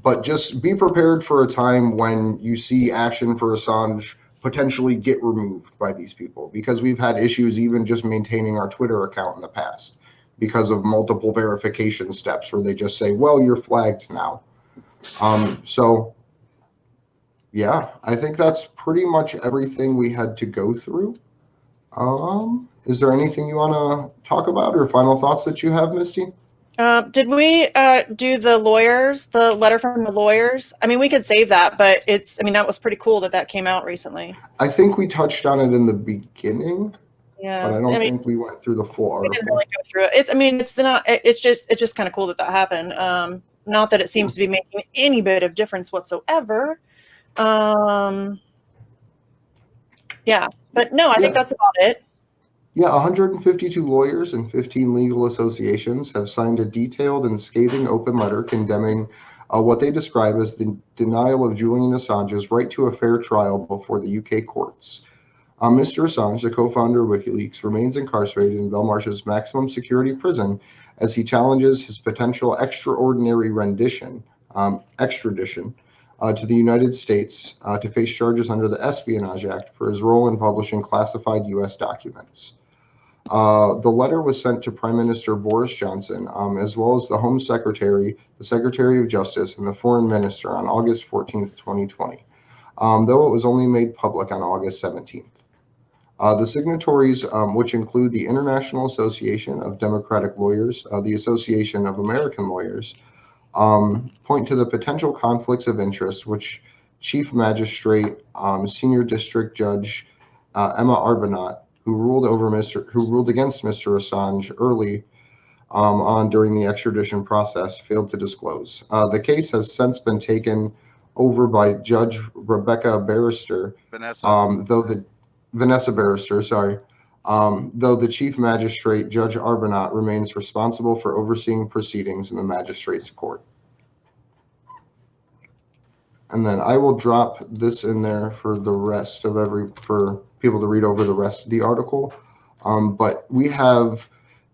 But just be prepared for a time when you see action for Assange potentially get removed by these people, because we've had issues even just maintaining our Twitter account in the past because of multiple verification steps where they just say, well, you're flagged now. So yeah, I think that's pretty much everything we had to go through. Is there anything you want to talk about or final thoughts that you have, Misty? Did we do the letter from the lawyers? I mean, we could save that, but that was pretty cool that came out recently. I think we touched on it in the beginning, Yeah. but I don't think we went through the full We didn't article. really go through it. It's just kind of cool that happened. Not that it seems to be making any bit of difference whatsoever. Yeah, but no, I think that's about it. Yeah, 152 lawyers and 15 legal associations have signed a detailed and scathing open letter condemning what they describe as the denial of Julian Assange's right to a fair trial before the UK courts. Mr. Assange, the co-founder of WikiLeaks, remains incarcerated in Belmarsh's maximum security prison as he challenges his potential extraordinary extradition to the United States to face charges under the Espionage Act for his role in publishing classified U.S. documents. The letter was sent to Prime Minister Boris Johnson, as well as the Home Secretary, the Secretary of Justice, and the Foreign Minister on August 14th, 2020, though it was only made public on August 17th. The signatories, which include the International Association of Democratic Lawyers, the Association of American Lawyers, point to the potential conflicts of interest which Chief Magistrate, Senior District Judge Emma Arbonat, who ruled against Mr. Assange early on during the extradition process, failed to disclose. The case has since been taken over by Judge Rebecca Barrister, Vanessa Barrister, sorry. Though the Chief Magistrate, Judge Arbonat, remains responsible for overseeing proceedings in the Magistrates Court. And then I will drop this in there for the rest of for people to read over the rest of the article. But we have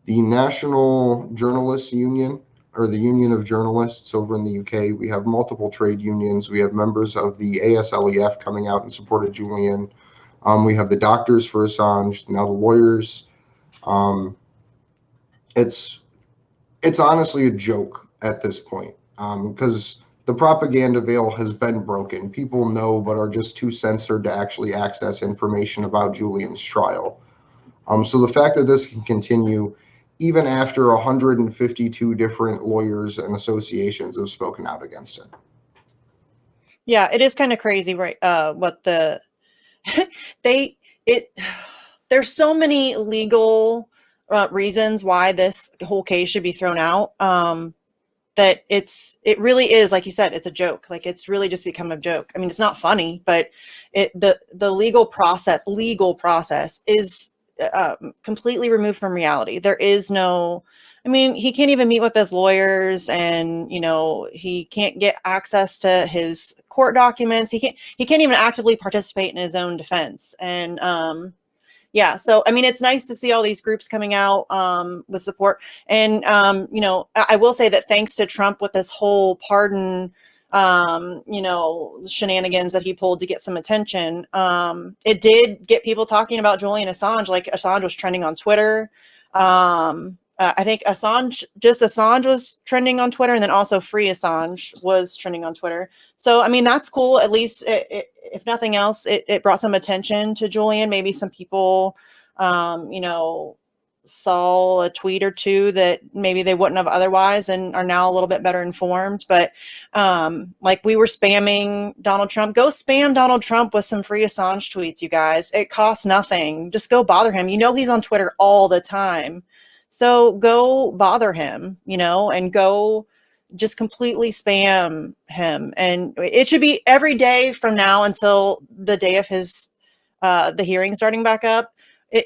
the National Journalists Union, or the Union of Journalists over in the UK. We have multiple trade unions. We have members of the ASLEF coming out in support of Julian. We have the doctors for Assange, now the lawyers. It's honestly a joke at this point, because the propaganda veil has been broken. People know, but are just too censored to actually access information about Julian's trial. So the fact that this can continue even after 152 different lawyers and associations have spoken out against it. Yeah, it is kind of crazy, right? What the they it there's so many legal reasons why this whole case should be thrown out. That it really is, like you said, it's a joke. Like, it's really just become a joke. I mean, it's not funny, but the legal process is completely removed from reality. There is no, I mean, he can't even meet with his lawyers, and he can't get access to his court documents. He can't even actively participate in his own defense. And yeah, so I mean, it's nice to see all these groups coming out with support. And I will say that thanks to Trump with this whole pardon, shenanigans that he pulled to get some attention, it did get people talking about Julian Assange. Like, Assange was trending on Twitter. I think Assange was trending on Twitter, and then also Free Assange was trending on Twitter. So, I mean, that's cool. At least, if nothing else, it brought some attention to Julian. Maybe some people, saw a tweet or two that maybe they wouldn't have otherwise, and are now a little bit better informed. But like, we were spamming Donald Trump. Go spam Donald Trump with some Free Assange tweets, you guys. It costs nothing. Just go bother him. He's on Twitter all the time. So go bother him, and go just completely spam him. And it should be every day from now until the day of his the hearing starting back up.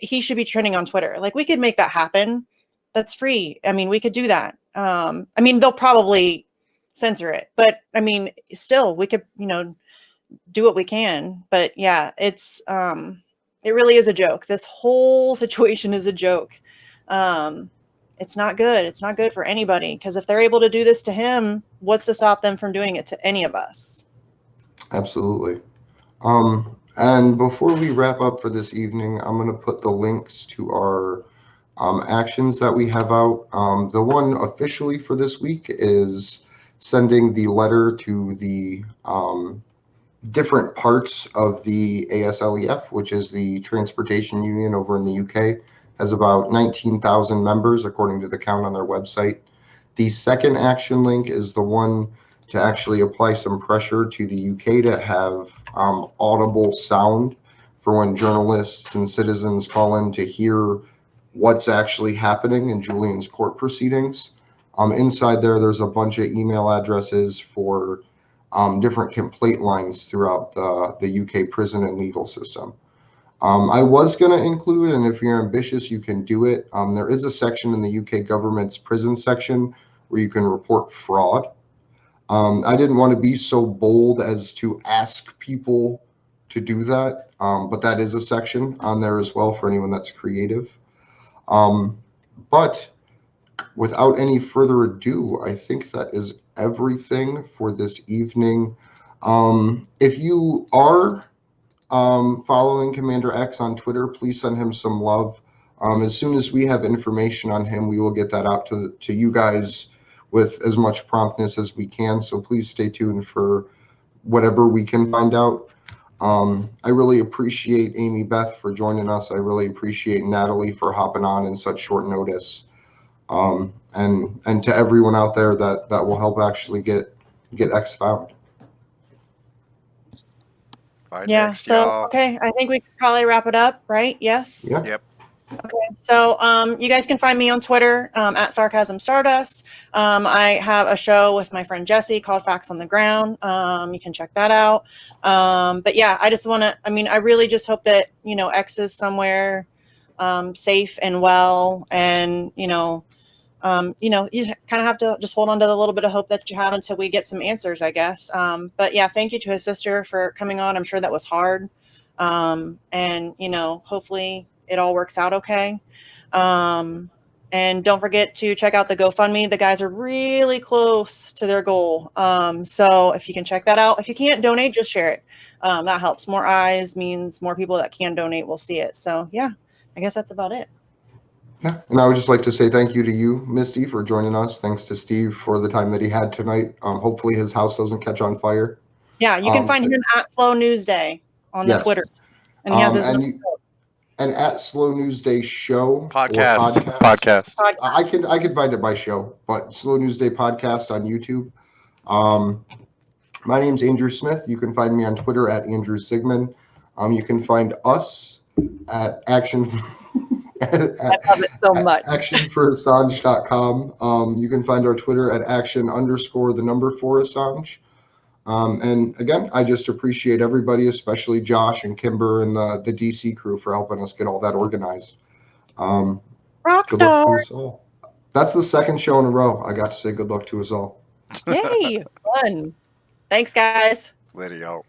He should be trending on Twitter. Like, we could make that happen. That's free. I mean, we could do that. I mean, they'll probably censor it, but I mean, still, we could, do what we can. But yeah, it really is a joke. This whole situation is a joke. It's not good. It's not good for anybody, because if they're able to do this to him, what's to stop them from doing it to any of us? Absolutely. And before we wrap up for this evening, I'm going to put the links to our actions that we have out. The one officially for this week is sending the letter to the different parts of the ASLEF, which is the transportation union over in the UK. Has about 19,000 members, according to the count on their website. The second action link is the one to actually apply some pressure to the UK to have audible sound for when journalists and citizens call in to hear what's actually happening in Julian's court proceedings. Inside there's a bunch of email addresses for different complaint lines throughout the UK prison and legal system. I was going to include, and if you're ambitious, you can do it. There is a section in the UK government's prison section where you can report fraud. I didn't want to be so bold as to ask people to do that, but that is a section on there as well for anyone that's creative. But without any further ado, I think that is everything for this evening. If you are following Commander X on Twitter, please send him some love. As soon as we have information on him, we will get that out to you guys with as much promptness as we can. So please stay tuned for whatever we can find out. I really appreciate Amy Beth for joining us. I really appreciate Natalie for hopping on in such short notice. And to everyone out there that will help actually get X found. Bye, Yeah. next, So, y'all. okay, I think we could probably wrap it up, right? Yes. Yeah. Yep. Okay, so you guys can find me on Twitter at Sarcasm Stardust. I have a show with my friend Jesse called Facts on the Ground. You can check that out. But yeah, I just want to, I really just hope that, X is somewhere safe and well. And, you kind of have to just hold on to the little bit of hope that you have until we get some answers, I guess. But yeah, thank you to his sister for coming on. I'm sure that was hard. And, hopefully it all works out okay. And don't forget to check out the GoFundMe. The guys are really close to their goal. So if you can check that out, if you can't donate, just share it. That helps. More eyes means more people that can donate will see it. So yeah, I guess that's about it. Yeah, and I would just like to say thank you to you, Misty, for joining us. Thanks to Steve for the time that he had tonight. Hopefully his house doesn't catch on fire. Yeah, you can find him at Slow News Day on the Yes. Twitter. And he has his and and at Slow News Day Show Podcast. or Podcast. I can find it by show, but Slow News Day Podcast on YouTube. My name's Andrew Smith. You can find me on Twitter at Andrew Sigmund. You can find us at Action. I love it so much. actionforassange.com. You can find our Twitter at action_4Assange. And again, I just appreciate everybody, especially Josh and Kimber and the DC crew for helping us get all that organized. Good luck to us all. That's the second show in a row I got to say good luck to us all. Yay, fun. Thanks, guys. Later, y'all.